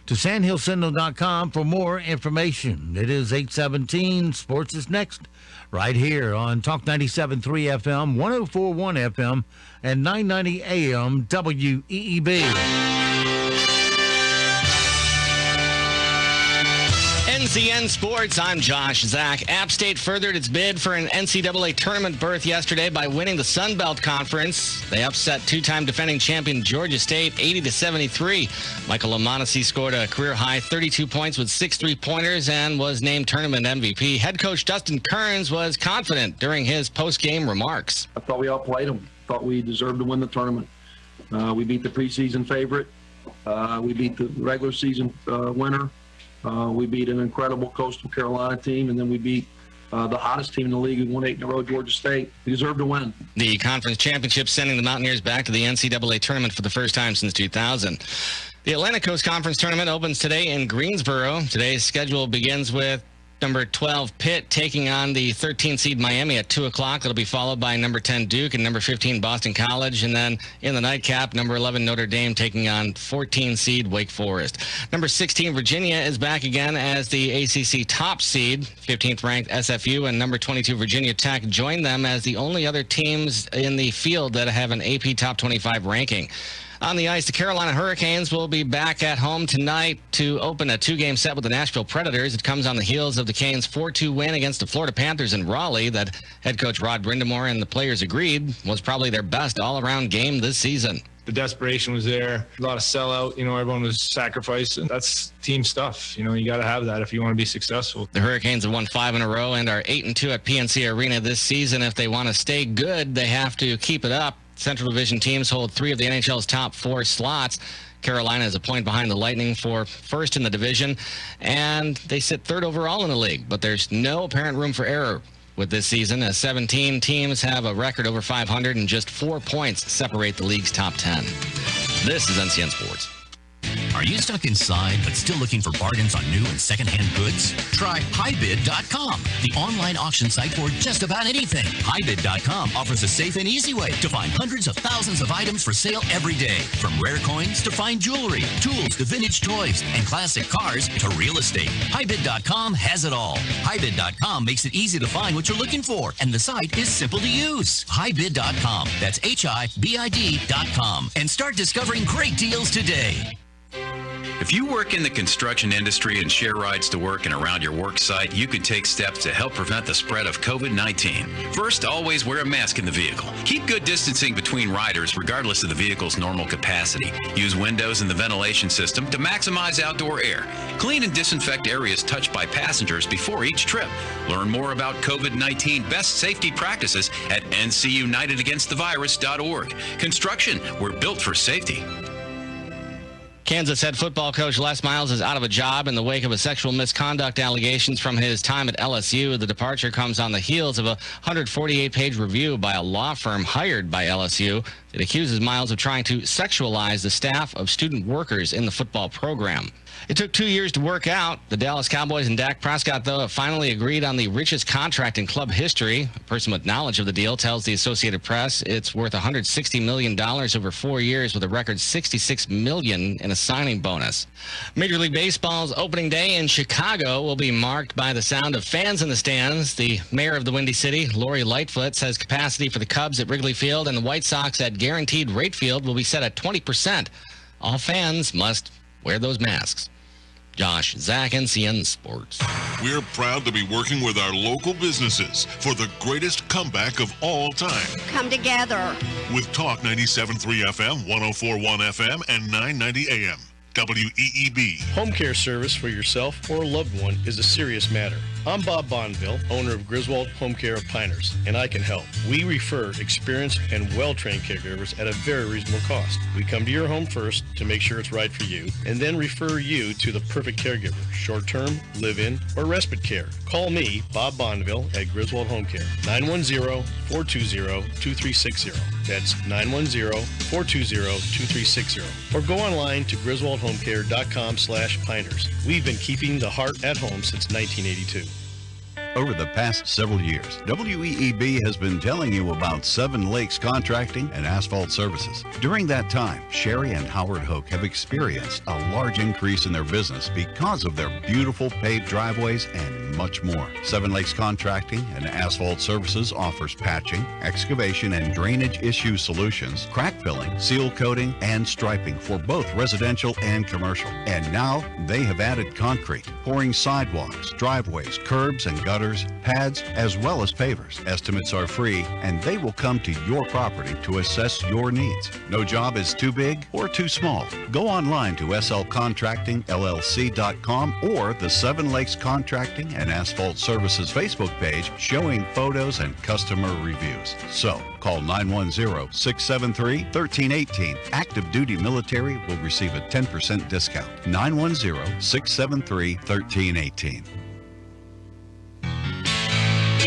to sandhillsentinel.com for more information. It is 8:17. Sports is next right here on Talk 97.3 FM, 104.1 FM, and 990 AM WEEB. NCN Sports, I'm Josh Zach. App State furthered its bid for an NCAA tournament berth yesterday by winning the Sun Belt Conference. They upset two-time defending champion Georgia State 80-73. Michael Lamonisi scored a career-high 32 points with 6 3-pointers and was named tournament MVP. Head coach Dustin Kearns was confident during his post-game remarks. I thought we outplayed them. Thought we deserved to win the tournament. We beat the preseason favorite. We beat the regular season winner. We beat an incredible Coastal Carolina team, and then we beat the hottest team in the league who won 8 in a row, Georgia State. We deserve to win. The conference championship sending the Mountaineers back to the NCAA tournament for the first time since 2000. The Atlantic Coast Conference tournament opens today in Greensboro. Today's schedule begins with number 12 Pitt taking on the 13 seed Miami at 2 o'clock. That'll be followed by number 10 Duke and number 15 Boston College. And then in the nightcap, number 11 Notre Dame taking on 14 seed Wake Forest. Number 16 Virginia is back again as the ACC top seed. 15th ranked SFU and number 22 Virginia Tech join them as the only other teams in the field that have an AP top 25 ranking. On the ice, the Carolina Hurricanes will be back at home tonight to open a 2-game set with the Nashville Predators. It comes on the heels of the Canes' 4-2 win against the Florida Panthers in Raleigh that head coach Rod Brindamore and the players agreed was probably their best all-around game this season. The desperation was there, a lot of sellout, everyone was sacrificed, and that's team stuff. You got to have that if you want to be successful. The Hurricanes have won 5 in a row and are 8-2 at PNC Arena this season. If they want to stay good, they have to keep it up. Central Division teams hold 3 of the NHL's top 4 slots. Carolina is a point behind the Lightning for first in the division, and they sit 3rd overall in the league. But there's no apparent room for error with this season, as 17 teams have a record over 500 and just 4 points separate the league's top 10. This is NCN Sports. Are you stuck inside but still looking for bargains on new and secondhand goods? Try HighBid.com, the online auction site for just about anything. HighBid.com offers a safe and easy way to find hundreds of thousands of items for sale every day, from rare coins to fine jewelry, tools to vintage toys, and classic cars to real estate. HighBid.com has it all. HighBid.com makes it easy to find what you're looking for, and the site is simple to use. HighBid.com. That's HiBid.com. And start discovering great deals today. If you work in the construction industry and share rides to work and around your work site, you can take steps to help prevent the spread of COVID-19. First, always wear a mask in the vehicle. Keep good distancing between riders regardless of the vehicle's normal capacity. Use windows in the ventilation system to maximize outdoor air. Clean and disinfect areas touched by passengers before each trip. Learn more about COVID-19 best safety practices at ncunitedagainstthevirus.org. Construction, we're built for safety. Kansas head football coach Les Miles is out of a job in the wake of a sexual misconduct allegations from his time at LSU. The departure comes on the heels of a 148-page review by a law firm hired by LSU. It accuses Miles of trying to sexualize the staff of student workers in the football program. It took 2 years to work out. The Dallas Cowboys and Dak Prescott, though, have finally agreed on the richest contract in club history. A person with knowledge of the deal tells the Associated Press it's worth $160 million over 4 years with a record $66 million in a signing bonus. Major League Baseball's opening day in Chicago will be marked by the sound of fans in the stands. The mayor of the Windy City, Lori Lightfoot, says capacity for the Cubs at Wrigley Field and the White Sox at Guaranteed Rate Field will be set at 20%. All fans must wear those masks. Josh Zach, NCN Sports. We're proud to be working with our local businesses for the greatest comeback of all time. Come together. With Talk 97.3 FM, 104.1 FM, and 990 AM. WEEB. Home care service for yourself or a loved one is a serious matter. I'm Bob Bonneville, owner of Griswold Home Care of Pinehurst, and I can help. We refer experienced and well-trained caregivers at a very reasonable cost. We come to your home first to make sure it's right for you, and then refer you to the perfect caregiver, short-term, live-in, or respite care. Call me, Bob Bonneville, at Griswold Home Care, 910-420-2360. That's 910-420-2360. Or go online to griswoldhomecare.com/Pinehurst. We've been keeping the heart at home since 1982. Over the past several years, WEEB has been telling you about Seven Lakes Contracting and Asphalt Services. During that time, Sherry and Howard Hoke have experienced a large increase in their business because of their beautiful paved driveways and much more. Seven Lakes Contracting and Asphalt Services offers patching, excavation and drainage issue solutions, crack filling, seal coating, and striping for both residential and commercial. And now they have added concrete, pouring sidewalks, driveways, curbs, and gutters, pads, as well as pavers. Estimates are free, and they will come to your property to assess your needs. No job is too big or too small. Go online to slcontractingllc.com or the Seven Lakes Contracting and Asphalt Services Facebook page showing photos and customer reviews. So, call 910-673-1318. Active duty military will receive a 10% discount. 910-673-1318.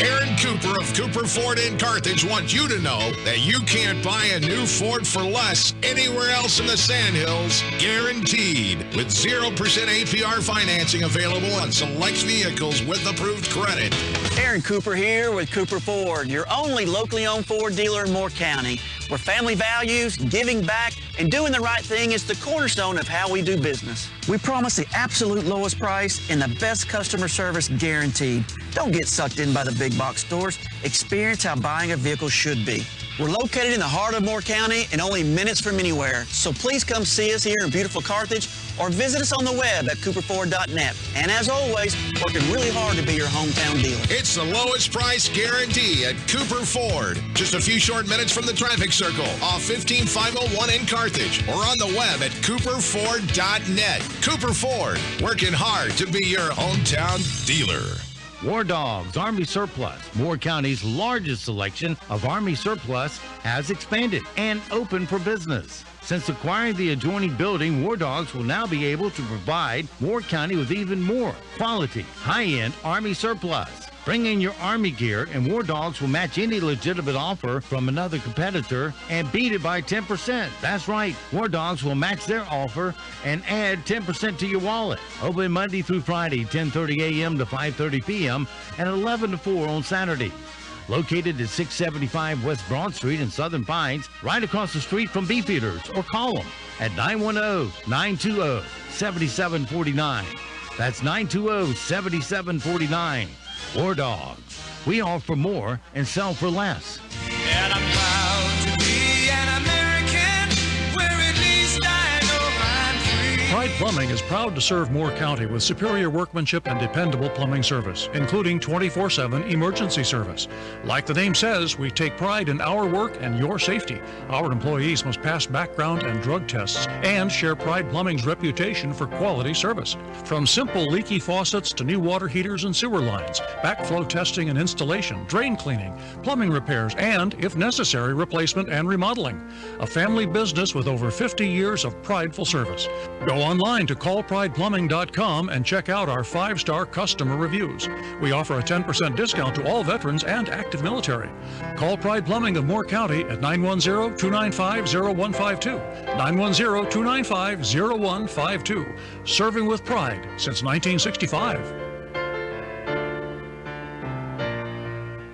Aaron Cooper of Cooper Ford in Carthage wants you to know that you can't buy a new Ford for less anywhere else in the Sandhills, guaranteed. With 0% APR financing available on select vehicles with approved credit. Aaron Cooper here with Cooper Ford, your only locally owned Ford dealer in Moore County, where family values, giving back, and doing the right thing is the cornerstone of how we do business. We promise the absolute lowest price and the best customer service guaranteed. Don't get sucked in by the big box stores. Experience how buying a vehicle should be. We're located in the heart of Moore County and only minutes from anywhere. So please come see us here in beautiful Carthage or visit us on the web at cooperford.net. And as always, working really hard to be your hometown dealer. It's the lowest price guarantee at Cooper Ford. Just a few short minutes from the traffic circle off 15501 in Carthage or on the web at cooperford.net. Cooper Ford, working hard to be your hometown dealer. War Dogs Army Surplus, Moore County's largest selection of Army surplus, has expanded and opened for business. Since acquiring the adjoining building, War Dogs will now be able to provide Moore County with even more quality, high-end Army surplus. Bring in your Army gear and War Dogs will match any legitimate offer from another competitor and beat it by 10%. That's right, War Dogs will match their offer and add 10% to your wallet. Open Monday through Friday, 10:30 a.m. to 5:30 p.m. and 11 to 4 on Saturday. Located at 675 West Broad Street in Southern Pines, right across the street from Beefeaters, or call them at 910-920-7749. That's 920-7749. War Dogs. We offer more and sell for less. And I'm proud to be an American, where at least I know I'm free. Pride Plumbing is proud to serve Moore County with superior workmanship and dependable plumbing service, including 24/7 emergency service. Like the name says, we take pride in our work and your safety. Our employees must pass background and drug tests and share Pride Plumbing's reputation for quality service. From simple leaky faucets to new water heaters and sewer lines, backflow testing and installation, drain cleaning, plumbing repairs, and, if necessary, replacement and remodeling. A family business with over 50 years of prideful service. Go online to callprideplumbing.com and check out our 5-star customer reviews. We offer a 10% discount to all veterans and active military. Call Pride Plumbing of Moore County at 910-295-0152. 910-295-0152. Serving with pride since 1965.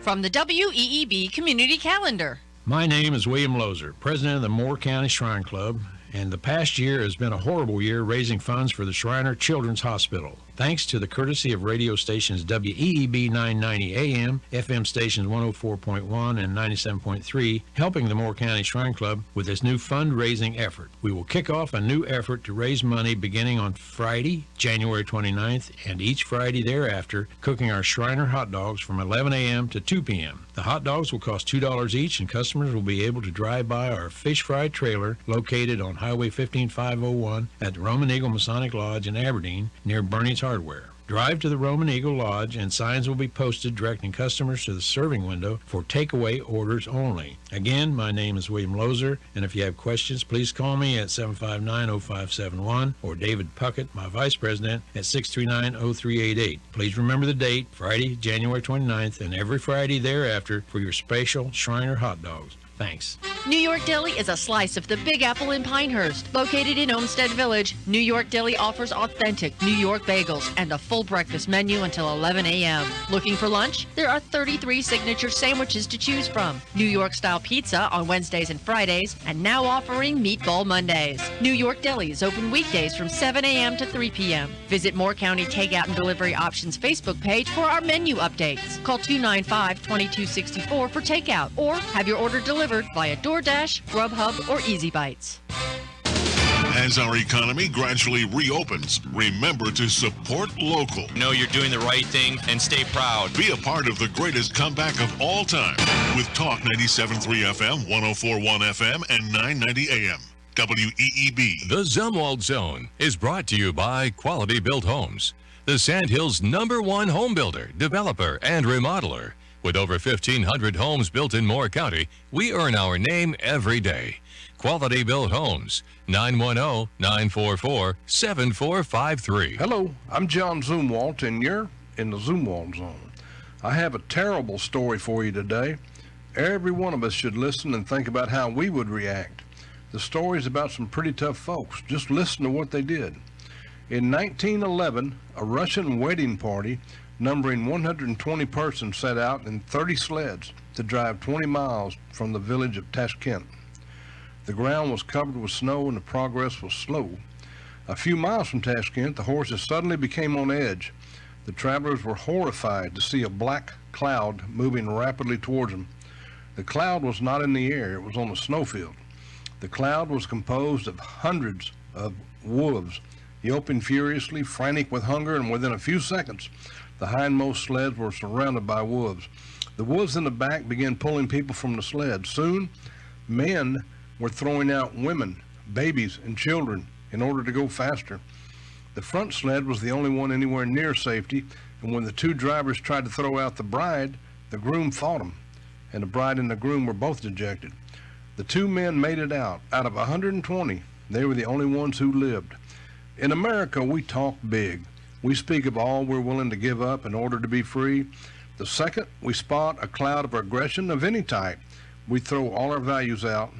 From the WEEB Community Calendar. My name is William Lozer, president of the Moore County Shrine Club, and the past year has been a horrible year raising funds for the Shriner Children's Hospital. Thanks to the courtesy of radio stations WEEB 990 AM, FM stations 104.1 and 97.3, helping the Moore County Shrine Club with this new fundraising effort. We will kick off a new effort to raise money beginning on Friday, January 29th, and each Friday thereafter, cooking our Shriner hot dogs from 11 a.m. to 2 p.m. The hot dogs will cost $2 each, and customers will be able to drive by our fish fry trailer located on Highway 15501 at the Roman Eagle Masonic Lodge in Aberdeen near Bernie's Hardware. Drive to the Roman Eagle Lodge and signs will be posted directing customers to the serving window for takeaway orders only. Again, my name is William Lozer, and if you have questions, please call me at 759-0571 or David Puckett, my vice president, at 639-0388. Please remember the date, Friday, January 29th, and every Friday thereafter for your special Shriner hot dogs. Thanks. New York Deli is a slice of the Big Apple in Pinehurst. Located in Olmsted Village, New York Deli offers authentic New York bagels and a full breakfast menu until 11 a.m. Looking for lunch? There are 33 signature sandwiches to choose from. New York-style pizza on Wednesdays and Fridays, and now offering Meatball Mondays. New York Deli is open weekdays from 7 a.m. to 3 p.m. Visit Moore County Takeout and Delivery Options Facebook page for our menu updates. Call 295-2264 for takeout, or have your order delivered via DoorDash, Grubhub, or Easy Bites. As our economy gradually reopens, remember to support local. Know you're doing the right thing and stay proud. Be a part of the greatest comeback of all time with Talk 97.3 FM, 104.1 FM, and 990 AM. WEEB. The Zumwalt Zone is brought to you by Quality Built Homes, the Sandhills' #1 home builder, developer, and remodeler. With over 1,500 homes built in Moore County, we earn our name every day. Quality Built Homes, 910-944-7453. Hello, I'm John Zumwalt, and you're in the Zumwalt Zone. I have a terrible story for you today. Every one of us should listen and think about how we would react. The story is about some pretty tough folks. Just listen to what they did. In 1911, a Russian wedding party numbering 120 persons set out in 30 sleds to drive 20 miles from the village of Tashkent. The ground was covered with snow and the progress was slow. A few miles from Tashkent, the horses suddenly became on edge. The travelers were horrified to see a black cloud moving rapidly towards them. The cloud was not in the air, it was on a snowfield. The cloud was composed of hundreds of wolves, yelping furiously, frantic with hunger, and within a few seconds, the hindmost sleds were surrounded by wolves. The wolves in the back began pulling people from the sled. Soon, men were throwing out women, babies, and children in order to go faster. The front sled was the only one anywhere near safety, and when the two drivers tried to throw out the bride, the groom fought them, and the bride and the groom were both dejected. The two men made it out. Out of 120, they were the only ones who lived. In America, we talk big. We speak of all we're willing to give up in order to be free. The second we spot a cloud of aggression of any type, we throw all our values out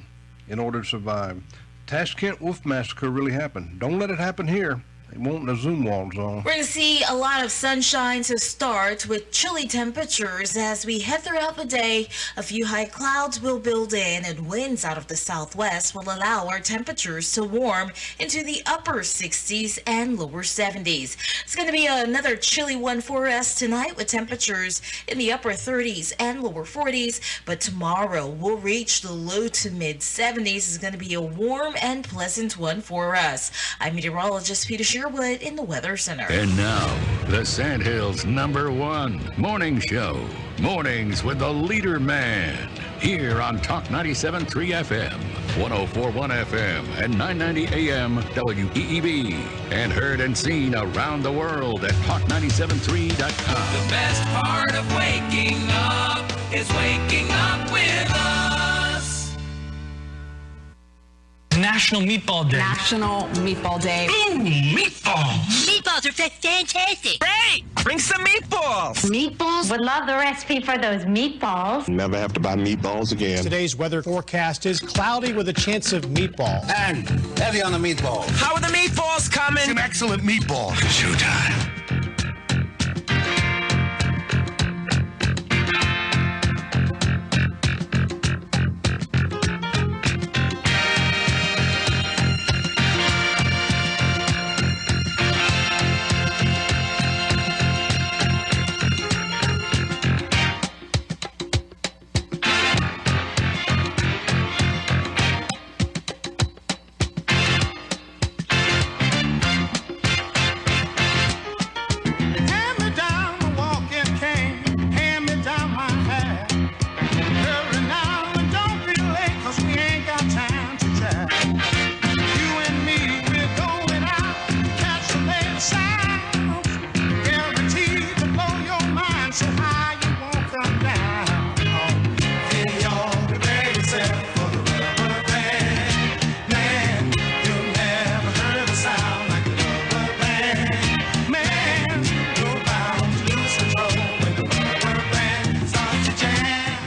in order to survive. Tashkent Wolf Massacre really happened. Don't let it happen here. They want the Zoom walls on. We're going to see a lot of sunshine to start with chilly temperatures as we head throughout the day. A few high clouds will build in and winds out of the southwest will allow our temperatures to warm into the upper 60s and lower 70s. It's going to be another chilly one for us tonight with temperatures in the upper 30s and lower 40s, but tomorrow we'll reach the low to mid 70s. It's going to be a warm and pleasant one for us. I'm meteorologist Peter Sherwood in the Weather Center. And now, the Sandhills' #1 morning show. Mornings with the LeaderMan. Here on Talk 97.3 FM, 104.1 FM, and 990 AM WEEB. And heard and seen around the world at talk973.com. The best part of waking up is waking up with us. National Meatball Day. National Meatball Day. Ooh, meatballs! Meatballs are fantastic. Great! Bring some meatballs! Meatballs? Would love the recipe for those meatballs. Never have to buy meatballs again. Today's weather forecast is cloudy with a chance of meatballs. And heavy on the meatballs. How are the meatballs coming? Some excellent meatballs. Showtime.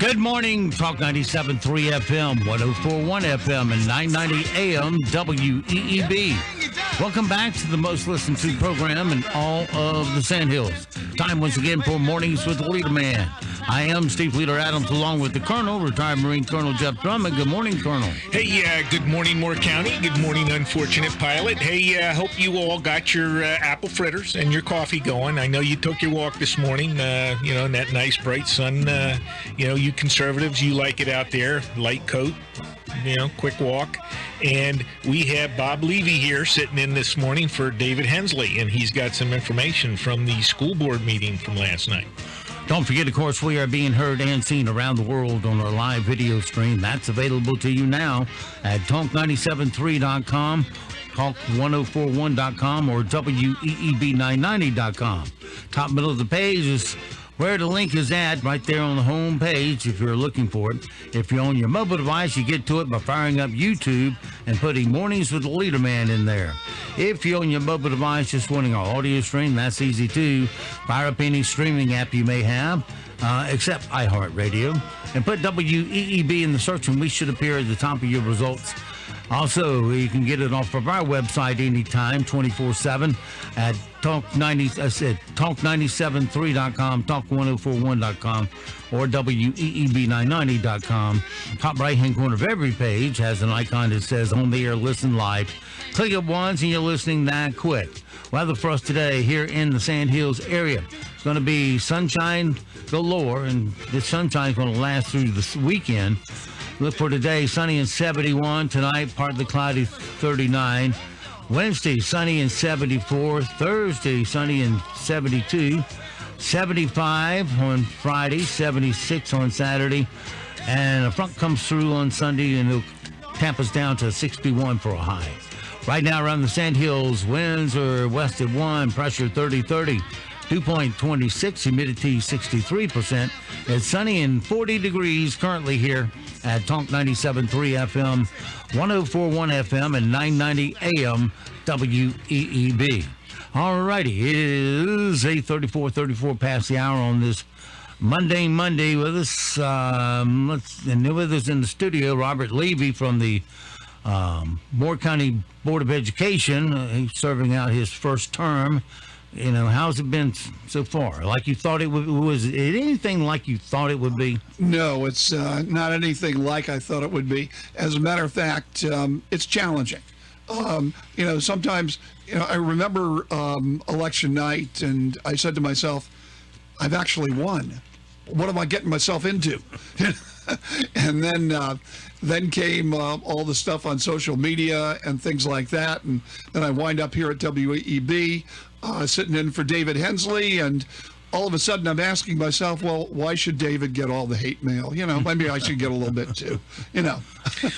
Good morning, Talk 97.3 FM, 104.1 FM, and 990 AM WEEB. Welcome back to the most listened to program in all of the Sandhills. Time once again for Mornings with the LeaderMan. I am Steve Leader Adams, along with the Colonel, retired Marine Colonel Jeff Drummond. Good morning, Colonel. Hey, good morning, Moore County. Good morning, unfortunate pilot. Hey, hope you all got your apple fritters and your coffee going. I know you took your walk this morning, in that nice bright sun. You conservatives, you like it out there. Light coat, quick walk. And we have Bob Levy here sitting in this morning for David Hensley, and he's got some information from the school board meeting from last night. Don't forget, of course, we are being heard and seen around the world on our live video stream. That's available to you now at talk973.com, talk1041.com, or WEEB990.com. Top middle of the page is where the link is at, right there on the home page if you're looking for it. If you're on your mobile device, you get to it by firing up YouTube and putting Mornings with the LeaderMan in there. If you're on your mobile device just wanting our audio stream, that's easy too. Fire up any streaming app you may have, except iHeartRadio, and put WEEB in the search and we should appear at the top of your results. Also, you can get it off of our website anytime, 24/7 at talk973.com, talk1041.com, or WEEB990.com. Top right-hand corner of every page has an icon that says On the Air Listen Live. Click it once and you're listening that quick. Weather for us today here in the Sandhills area. It's going to be sunshine galore, and this sunshine is going to last through this weekend. Look for today, sunny and 71. Tonight, partly cloudy, 39. Wednesday, sunny and 74. Thursday, sunny and 72. 75 on Friday, 76 on Saturday. And a front comes through on Sunday, and it'll tamp us down to 61 for a high. Right now, around the Sandhills, winds are west at 1, pressure 30-30. Dew point 26, humidity 63%. It's sunny and 40 degrees currently here at Talk 97.3 FM, 104.1 FM, and 990 AM WEEB. All righty, it is 8:34 past the hour on this Monday. With us, and with us in the studio, Robert Levy from the Moore County Board of Education, he's serving out his first term. You know, how's it been so far? Like you thought it would? Was it anything like you thought it would be? No, it's not anything like I thought it would be. As a matter of fact, it's challenging. You know, sometimes, you know, I remember election night, and I said to myself, I've actually won. What am I getting myself into? And then came all the stuff on social media and things like that. And then I wind up here at WEEB, sitting in for David Hensley, and all of a sudden I'm asking myself, well, why should David get all the hate mail? You know, maybe I should get a little bit too, you know.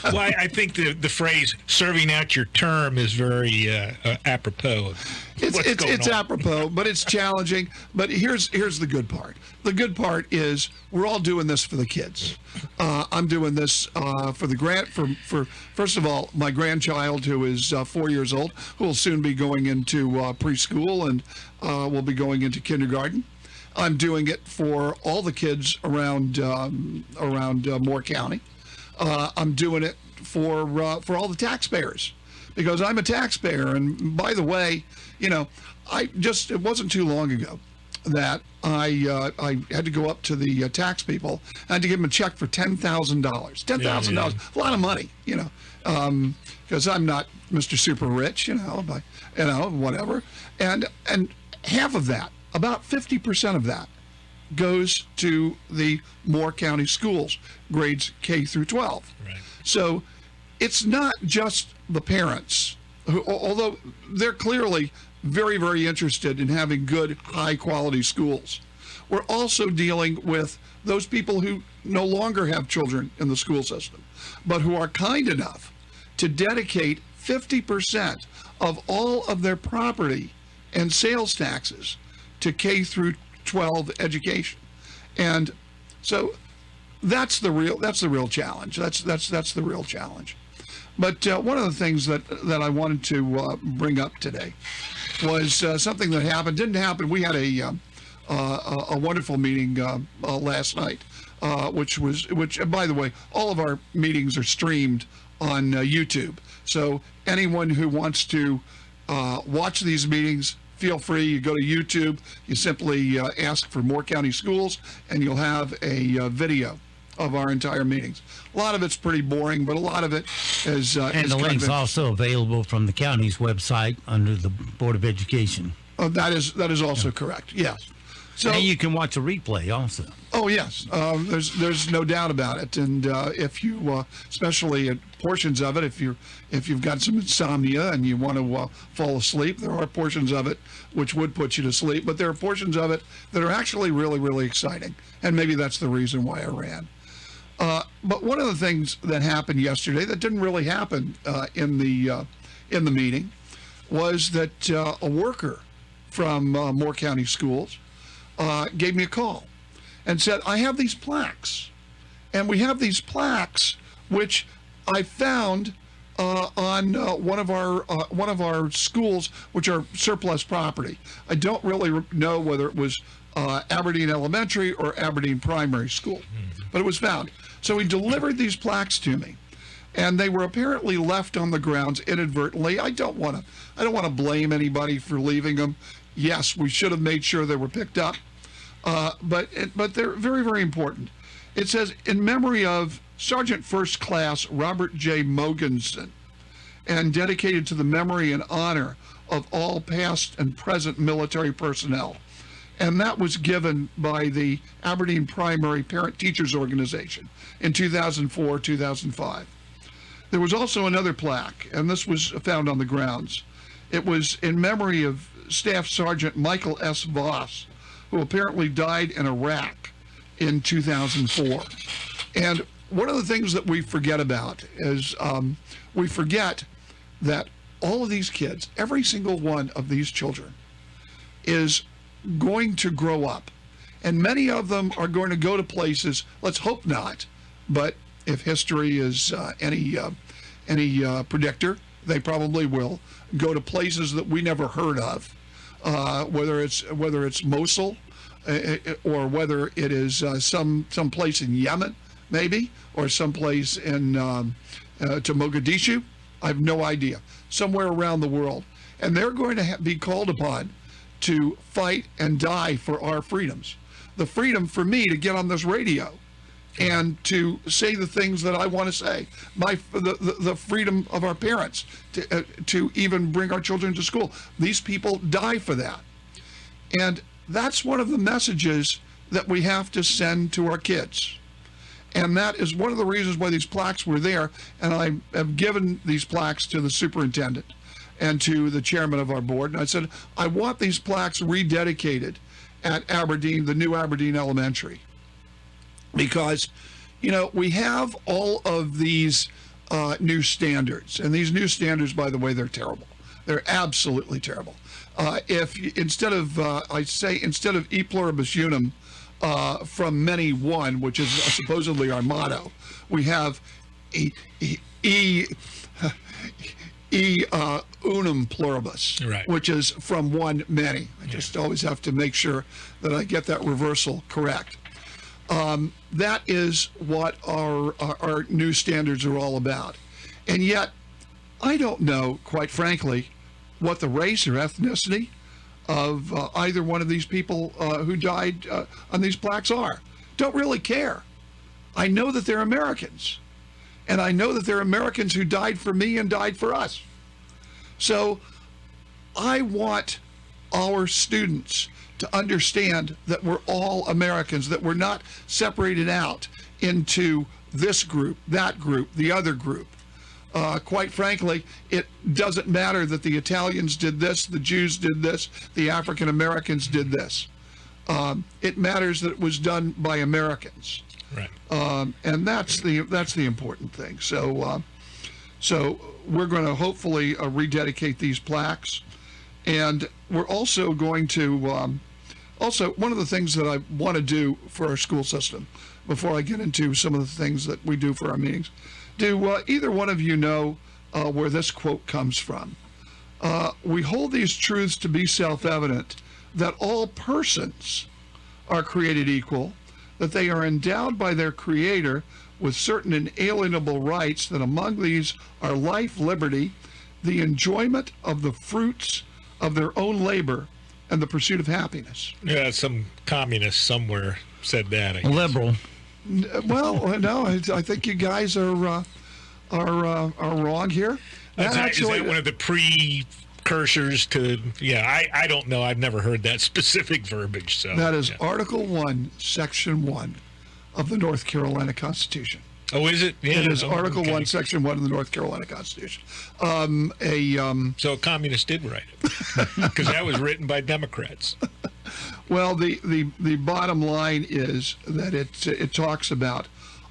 Well, I think the phrase "serving out your term" is very apropos. It's apropos, but it's challenging. But here's the good part. The good part is we're all doing this for the kids. I'm doing this for the for first of all, my grandchild, who is 4 years old, who will soon be going into preschool and will be going into kindergarten. I'm doing it for all the kids around Moore County. I'm doing it for all the taxpayers, because I'm a taxpayer. And by the way, you know, it wasn't too long ago that I had to go up to the tax people. I had to give them a check for $10,000. $10,000, a lot of money, you know, because I'm not Mr. Super Rich, you know, whatever. And half of that, about 50% of that, goes to the Moore County schools, grades K through 12. Right. So it's not just the parents, who, although they're clearly very, very interested in having good, high-quality schools. We're also dealing with those people who no longer have children in the school system, but who are kind enough to dedicate 50% of all of their property and sales taxes to K through 12 education. And so that's the real challenge. That's the real challenge. But one of the things that I wanted to bring up today was something that happened. Didn't happen. We had a wonderful meeting last night, which by the way, all of our meetings are streamed on YouTube. So anyone who wants to watch these meetings, feel free. You go to YouTube, you simply ask for Moore County Schools, and you'll have a video of our entire meetings. A lot of it's pretty boring, but a lot of it is... and the link's also available from the county's website under the Board of Education. Oh, that is also correct, yes. So, and you can watch a replay also. Oh, yes. There's no doubt about it. And if you, especially at portions of it, if you've got some insomnia and you want to fall asleep, there are portions of it which would put you to sleep. But there are portions of it that are actually really, really exciting. And maybe that's the reason why I ran. But one of the things that happened yesterday that didn't really happen in the meeting was that a worker from Moore County Schools gave me a call and said, I have these plaques, and we have these plaques which I found on one of our schools, which are surplus property. I don't really know whether it was Aberdeen Elementary or Aberdeen Primary School, but it was found. So he delivered these plaques to me, and they were apparently left on the grounds inadvertently. I don't want to blame anybody for leaving them. Yes, we should have made sure they were picked up, but they're very, very important. It says, in memory of Sergeant First Class Robert J. Mogensen, and dedicated to the memory and honor of all past and present military personnel. And that was given by the Aberdeen Primary Parent Teachers Organization in 2004-2005. There was also another plaque, and this was found on the grounds. It was in memory of Staff Sergeant Michael S. Voss, who apparently died in Iraq in 2004. And one of the things that we forget about is we forget that all of these kids, every single one of these children, is going to grow up, and many of them are going to go to places, let's hope not, but if history is any predictor, they probably will go to places that we never heard of, whether it's Mosul or whether it is some place in Yemen maybe, or some place in to Mogadishu, I have no idea, somewhere around the world. And they're going to be called upon to fight and die for our freedoms. The freedom for me to get on this radio and to say the things that I want to say. The freedom of our parents to even bring our children to school. These people die for that. And that's one of the messages that we have to send to our kids. And that is one of the reasons why these plaques were there. And I have given these plaques to the superintendent and to the chairman of our board. And I said, I want these plaques rededicated at Aberdeen, the new Aberdeen Elementary. Because, you know, we have all of these new standards. And these new standards, by the way, they're terrible. They're absolutely terrible. If instead of e pluribus unum from many one, which is supposedly our motto, we have unum pluribus, right, which is from one many. I just always have to make sure that I get that reversal correct. That is what our new standards are all about. And yet, I don't know, quite frankly, what the race or ethnicity of either one of these people who died on these plaques are. Don't really care. I know that they're Americans. And I know that they're Americans who died for me and died for us. So I want our students to understand that we're all Americans, that we're not separated out into this group, that group, the other group. Quite frankly, it doesn't matter that the Italians did this, the Jews did this, the African Americans did this. It matters that it was done by Americans. Right. And that's the important thing. So we're going to hopefully rededicate these plaques, and we're also going to also one of the things that I want to do for our school system, before I get into some of the things that we do for our meetings. Do either one of you know where this quote comes from? We hold these truths to be self-evident, that all persons are created equal, that they are endowed by their Creator with certain inalienable rights, that among these are life, liberty, the enjoyment of the fruits of their own labor, and the pursuit of happiness. Yeah, some communist somewhere said that. I guess. Liberal. Well, no, I think you guys are wrong here. Is that one of the precursors to? Yeah, I don't know. I've never heard that specific verbiage. So that is Article 1, Section 1 of the North Carolina Constitution. Oh, is it? Yeah, it is Article 1, Section 1 of the North Carolina Constitution. So a communist did write it, because that was written by Democrats. Well, the bottom line is that it talks about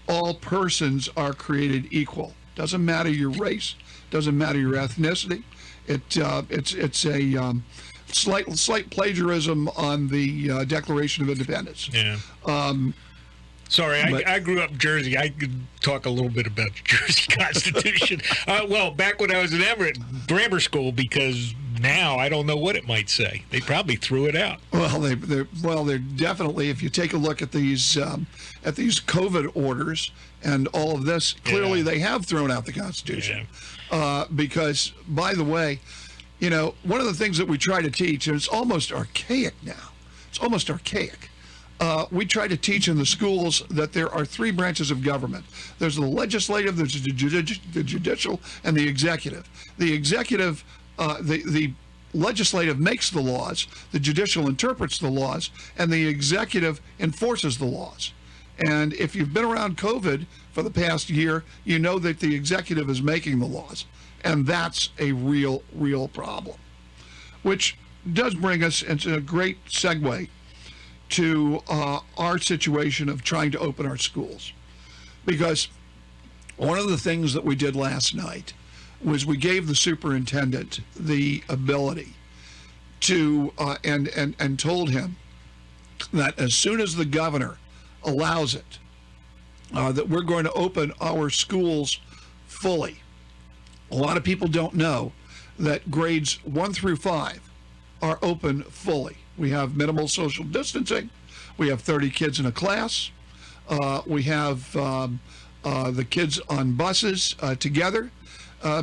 all persons are created equal. Doesn't matter your race, doesn't matter your ethnicity. It's a slight plagiarism on the Declaration of Independence. Yeah. Sorry, I grew up in Jersey. I could talk a little bit about the Jersey Constitution. Well, back when I was in Everett grammar school, because now I don't know what it might say. They probably threw it out. Well, they're definitely. If you take a look at these COVID orders and all of this, clearly they have thrown out the Constitution. Yeah. Because, by the way, you know, one of the things that we try to teach, and it's almost archaic now. It's almost archaic. We try to teach in the schools that there are three branches of government. There's the legislative, there's the judicial, and the executive. The executive, the legislative makes the laws, the judicial interprets the laws, and the executive enforces the laws. And if you've been around COVID for the past year, you know that the executive is making the laws. And that's a real problem. Which does bring us into a great segue to our situation of trying to open our schools. Because one of the things that we did last night was we gave the superintendent the ability to, and told him that as soon as the governor allows it, that we're going to open our schools fully. A lot of people don't know that grades 1 through 5 are open fully. We have minimal social distancing. We have 30 kids in a class. We have the kids on buses together.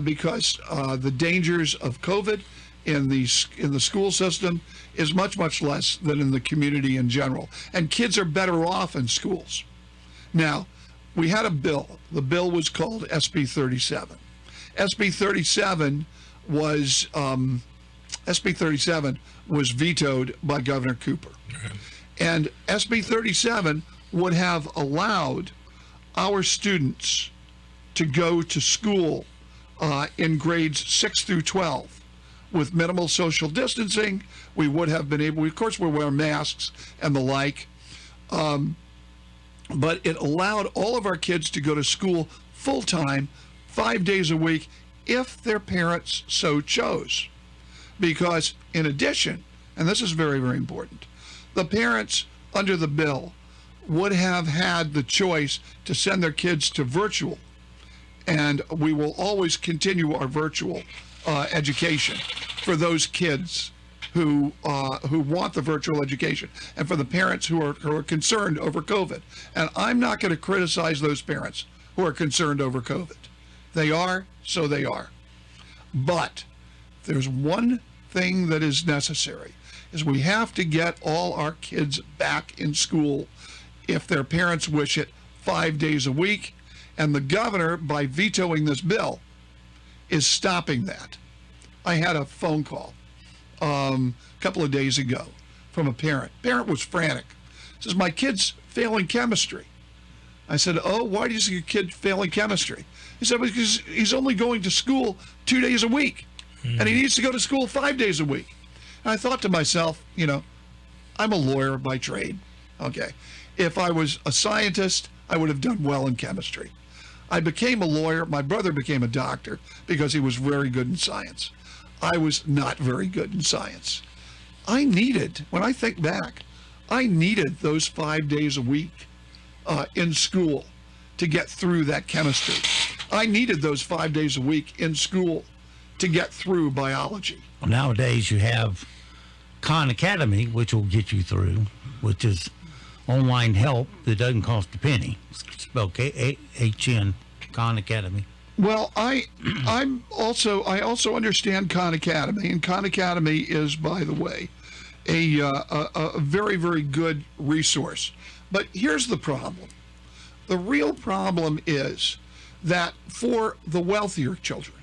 because the dangers of COVID in the school system is much, much less than in the community in general. And kids are better off in schools. Now, we had a bill. The bill was called SB 37. SB 37 was vetoed by Governor Cooper. And SB 37 would have allowed our students to go to school in grades 6 through 12 with minimal social distancing. We would have been able, of course, we'll wear masks and the like, but it allowed all of our kids to go to school full-time, 5 days a week, if their parents so chose. Because in addition, and this is very, very important, the parents under the bill would have had the choice to send their kids to virtual. And we will always continue our virtual education for those kids who want the virtual education, and for the parents who are concerned over COVID. And I'm not going to criticize those parents who are concerned over COVID. They are, so they are. But there's one thing that is necessary, is we have to get all our kids back in school, if their parents wish it, 5 days a week. And the governor, by vetoing this bill, is stopping that. I had a phone call a couple of days ago from a parent. Parent was frantic. Says, my kid's failing chemistry. I said, oh, why do you see your kid failing chemistry? He said, because he's only going to school 2 days a week, and he needs to go to school 5 days a week. And I thought to myself, I'm a lawyer by trade. Okay. If I was a scientist, I would have done well in chemistry. I became a lawyer. My brother became a doctor because he was very good in science. I was not very good in science. When I think back, I needed those 5 days a week in school to get through that chemistry. I needed those 5 days a week in school to get through biology. Nowadays, you have Khan Academy, which will get you through, which is online help that doesn't cost a penny. Spelled K-A-H-N, Khan Academy. Well, I also understand Khan Academy, and Khan Academy is, by the way, a very, very good resource. But here's the problem. The real problem is that for the wealthier children,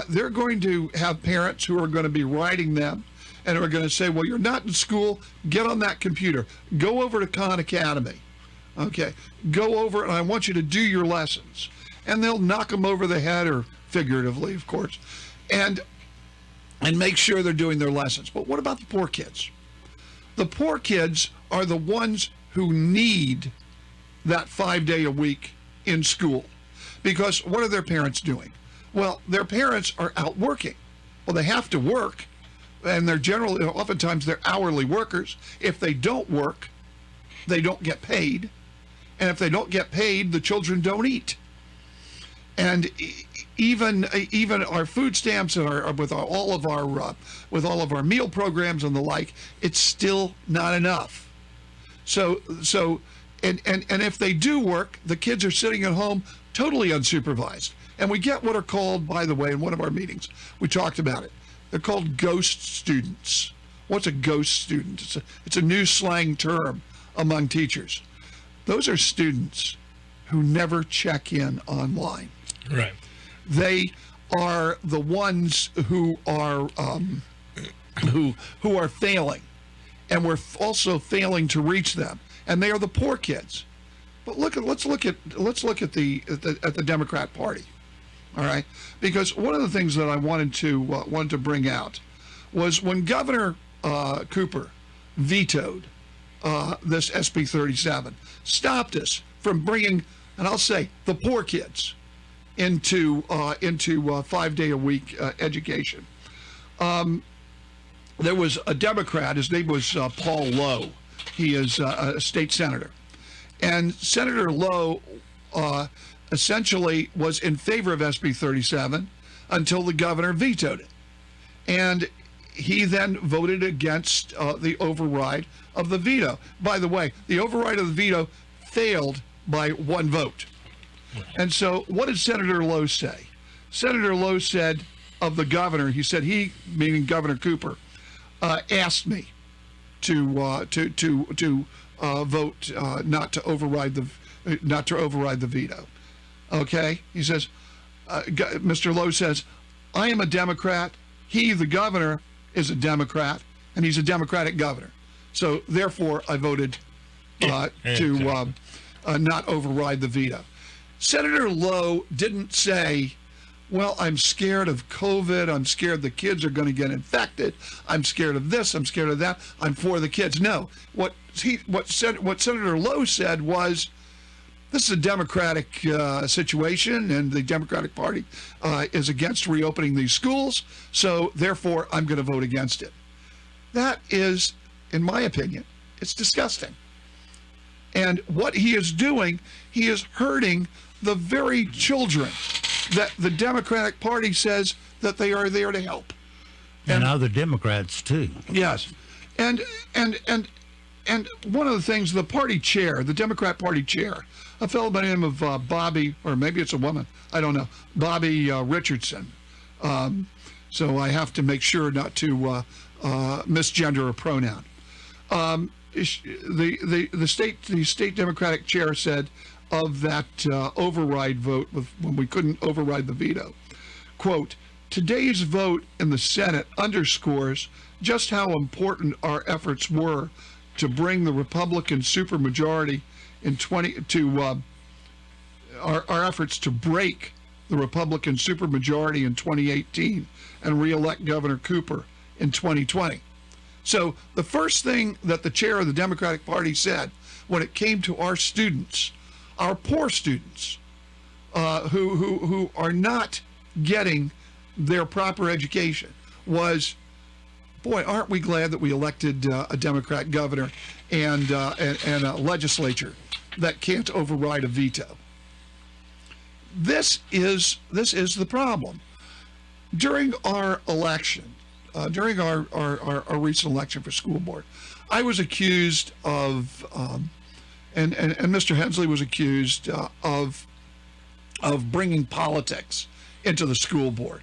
they're going to have parents who are going to be writing them and are going to say, well, you're not in school, get on that computer, go over to Khan Academy. Okay, go over and I want you to do your lessons. And they'll knock them over the head, or figuratively, of course, and make sure they're doing their lessons. But what about the poor kids? The poor kids are the ones who need that 5 day a week in school. Because what are their parents doing? Well, their parents are out working. Well, they have to work, and oftentimes they're hourly workers. If they don't work, they don't get paid. And if they don't get paid, the children don't eat. And even our food stamps and with all of our meal programs and the like, it's still not enough. So if they do work, the kids are sitting at home totally unsupervised. And we get what are called, by the way, in one of our meetings, we talked about it. They're called ghost students. What's a ghost student? It's a new slang term among teachers. Those are students who never check in online. Right. They are the ones who are who are failing, and we're also failing to reach them. And they are the poor kids. But let's look at the Democrat Party. All right, because one of the things that I wanted to bring out was when Governor Cooper vetoed this SB 37, stopped us from bringing, and I'll say, the poor kids into 5 day a week education. There was a Democrat. His name was Paul Lowe. He is a state senator, and Senator Lowe essentially was in favor of SB 37 until the governor vetoed it. And he then voted against the override of the veto. By the way, the override of the veto failed by one vote. And so what did Senator Lowe say? Senator Lowe said of the governor, he said he, meaning Governor Cooper, asked me to vote not to override the veto. Okay? He says, Mr. Lowe says, I am a Democrat. He, the governor, is a Democrat, and he's a Democratic governor. So therefore, I voted to not override the veto. Senator Lowe didn't say, well, I'm scared of COVID. I'm scared the kids are going to get infected. I'm scared of this. I'm scared of that. I'm for the kids. No. What Senator Lowe said was, this is a Democratic situation, and the Democratic Party is against reopening these schools, so therefore I'm going to vote against it. That is, in my opinion, it's disgusting. And what he is doing, he is hurting the very children that the Democratic Party says that they are there to help. And other Democrats, too. Yes. And one of the things, the party chair, the Democrat Party chair, a fellow by the name of Bobby, or maybe it's a woman, I don't know, Bobby Richardson. So I have to make sure not to misgender a pronoun. The state Democratic chair said of that override vote when we couldn't override the veto, quote, today's vote in the Senate underscores just how important our efforts were to bring the Republican supermajority our efforts to break the Republican supermajority in 2018 and reelect Governor Cooper in 2020. So the first thing that the chair of the Democratic Party said when it came to our students, our poor students, who are not getting their proper education, was, boy, aren't we glad that we elected a Democrat governor and a legislature that can't override a veto. This is the problem. During our election, during our recent election for school board, I was accused of, and Mr. Hensley was accused of bringing politics into the school board.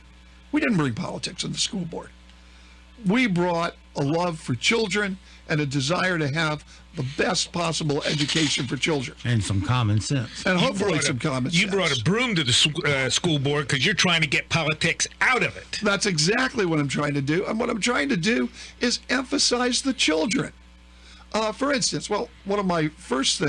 We didn't bring politics in the school board. We brought a love for children and a desire to have the best possible education for children. And some common sense. And hopefully some common sense. You brought a broom to the school board because you're trying to get politics out of it. That's exactly what I'm trying to do. And what I'm trying to do is emphasize the children. For instance, well, one of my first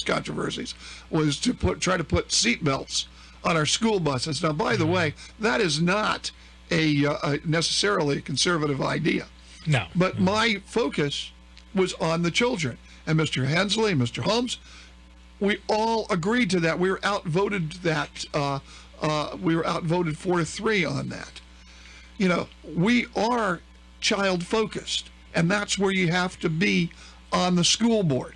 controversies was to try to put seatbelts on our school buses. Now, by the way, that is not necessarily a conservative idea. No. But my focus was on the children. And Mr. Hensley, Mr. Holmes, we all agreed to that. We were outvoted we were outvoted 4-3 on that. You know, we are child focused, and that's where you have to be on the school board.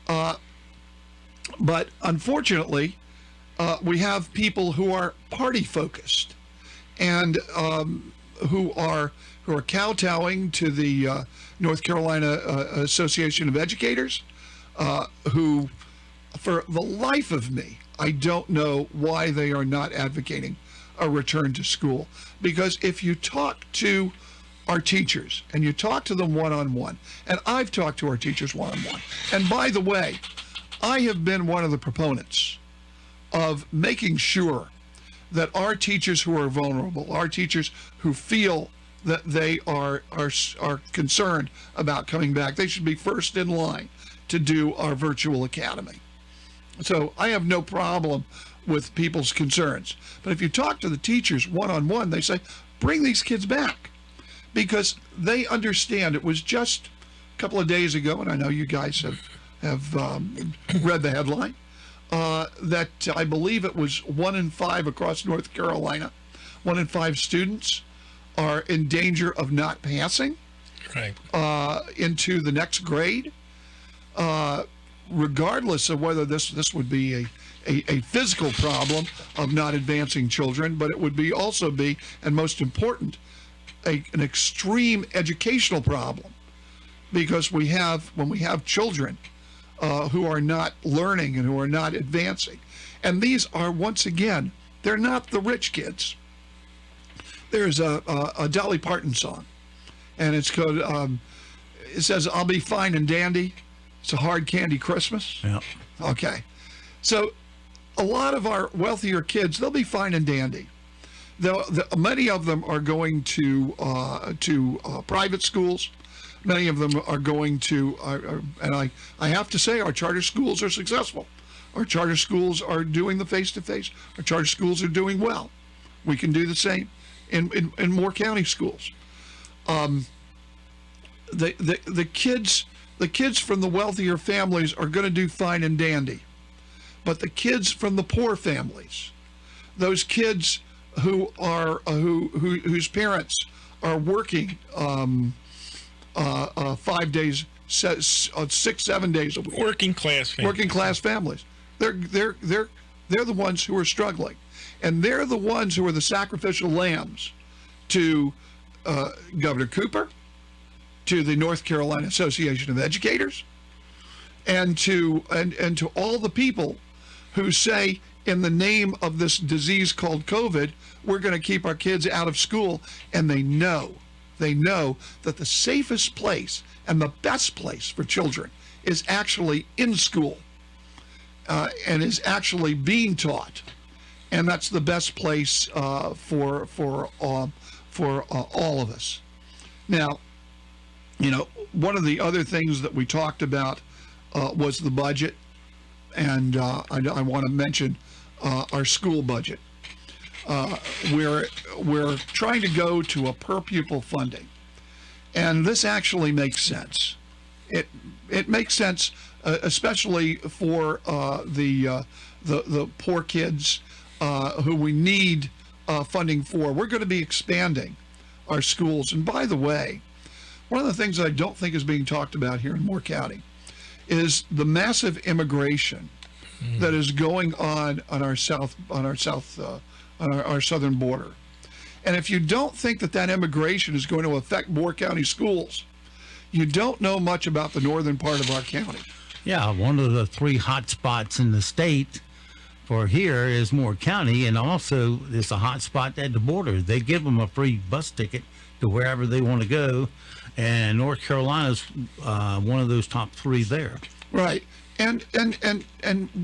But unfortunately, we have people who are party focused and who are kowtowing to the North Carolina Association of Educators, who, for the life of me, I don't know why they are not advocating a return to school. Because if you talk to our teachers and you talk to them one-on-one, and I've talked to our teachers one-on-one, and by the way, I have been one of the proponents of making sure that our teachers who are vulnerable, our teachers who feel that they are concerned about coming back, they should be first in line to do our virtual academy. So I have no problem with people's concerns. But if you talk to the teachers one-on-one, they say, bring these kids back, because they understand. It was just a couple of days ago, and I know you guys have read the headline, that I believe it was 1 in 5 across North Carolina, 1 in 5 students are in danger of not passing into the next grade, regardless of whether this would be a physical problem of not advancing children, but it would be also be, and most important, an extreme educational problem, because when we have children who are not learning and who are not advancing, And these are, once again, they're not the rich kids. There's a Dolly Parton song, and it's called, it says, "I'll be fine and dandy. It's a hard candy Christmas." Yeah. Okay. So a lot of our wealthier kids, they'll be fine and dandy. Many of them are going to private schools. Many of them are going to, and I have to say, our charter schools are successful. Our charter schools are doing the face-to-face. Our charter schools are doing well. We can do the same in more county schools. The kids from the wealthier families are going to do fine and dandy, but the kids from the poor families, those kids who are whose parents are working 5 days, 6, 7 days a week, Working class families. They're the ones who are struggling, and they're the ones who are the sacrificial lambs to Governor Cooper, to the North Carolina Association of Educators, and to all the people who say, in the name of this disease called COVID, we're going to keep our kids out of school. And they know that the safest place and the best place for children is actually in school, and is actually being taught. And that's the best place for all of us. Now, one of the other things that we talked about was the budget, and I want to mention our school budget. We're trying to go to a per pupil funding, and this actually makes sense. It makes sense, especially for the poor kids who we need funding for. We're going to be expanding our schools, and by the way, one of the things I don't think is being talked about here in Moore County is the massive immigration that is going on our southern border. And if you don't think that immigration is going to affect Moore County schools, you don't know much about the northern part of our county. Yeah, one of the 3 hot spots in the state for here is Moore County, and also it's a hot spot at the border. They give them a free bus ticket to wherever they want to go, and North Carolina's one of those top 3 there. Right. And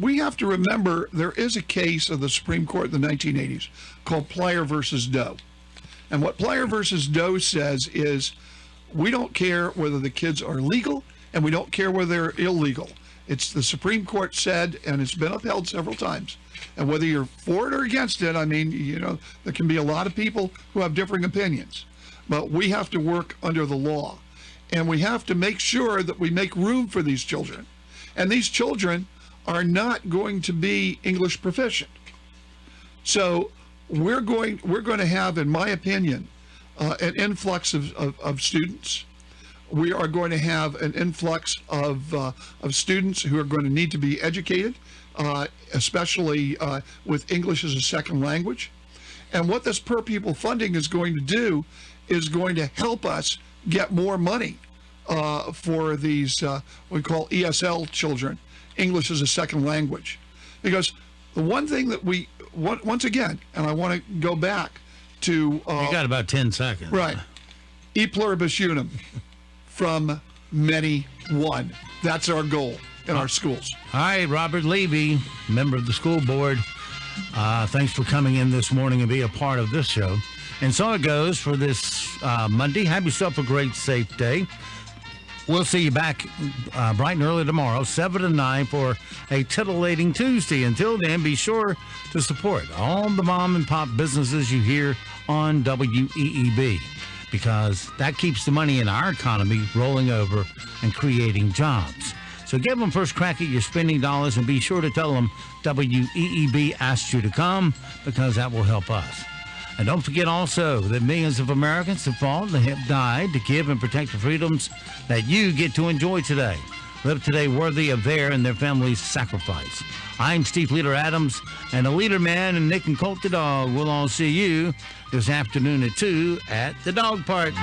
we have to remember there is a case of the Supreme Court in the 1980s called Plyer versus Doe. And what Plyer versus Doe says is, we don't care whether the kids are legal, and we don't care whether they're illegal. It's the Supreme Court said, and it's been upheld several times. And whether you're for it or against it, I mean, there can be a lot of people who have differing opinions. But we have to work under the law. And we have to make sure that we make room for these children. And these children are not going to be English proficient. So we're going to have, in my opinion, an influx of students. We are going to have an influx of students who are going to need to be educated, especially with English as a second language. And what this per pupil funding is going to do is going to help us get more money for these we call ESL children, English as a second language. Because the one thing that we, once again, and I want to go back to... you got about 10 seconds. Right. E pluribus unum, from many one. That's our goal in our schools. All right, Robert Levy, member of the school board, thanks for coming in this morning and be a part of this show. And so it goes for this Monday. Have yourself a great, safe day. We'll see you back bright and early tomorrow, 7 to 9, for a titillating Tuesday. Until then, be sure to support all the mom and pop businesses you hear on WEEB, because that keeps the money in our economy rolling over and creating jobs. So give them first crack at your spending dollars, and be sure to tell them WEEB asked you to come, because that will help us. And don't forget also that millions of Americans have fought and have died to give and protect the freedoms that you get to enjoy today. Live today worthy of their and their families' sacrifice. I'm Steve Leader Adams, and the LeaderMan and Nick and Colt the dog will all see you this afternoon at 2 at the dog park.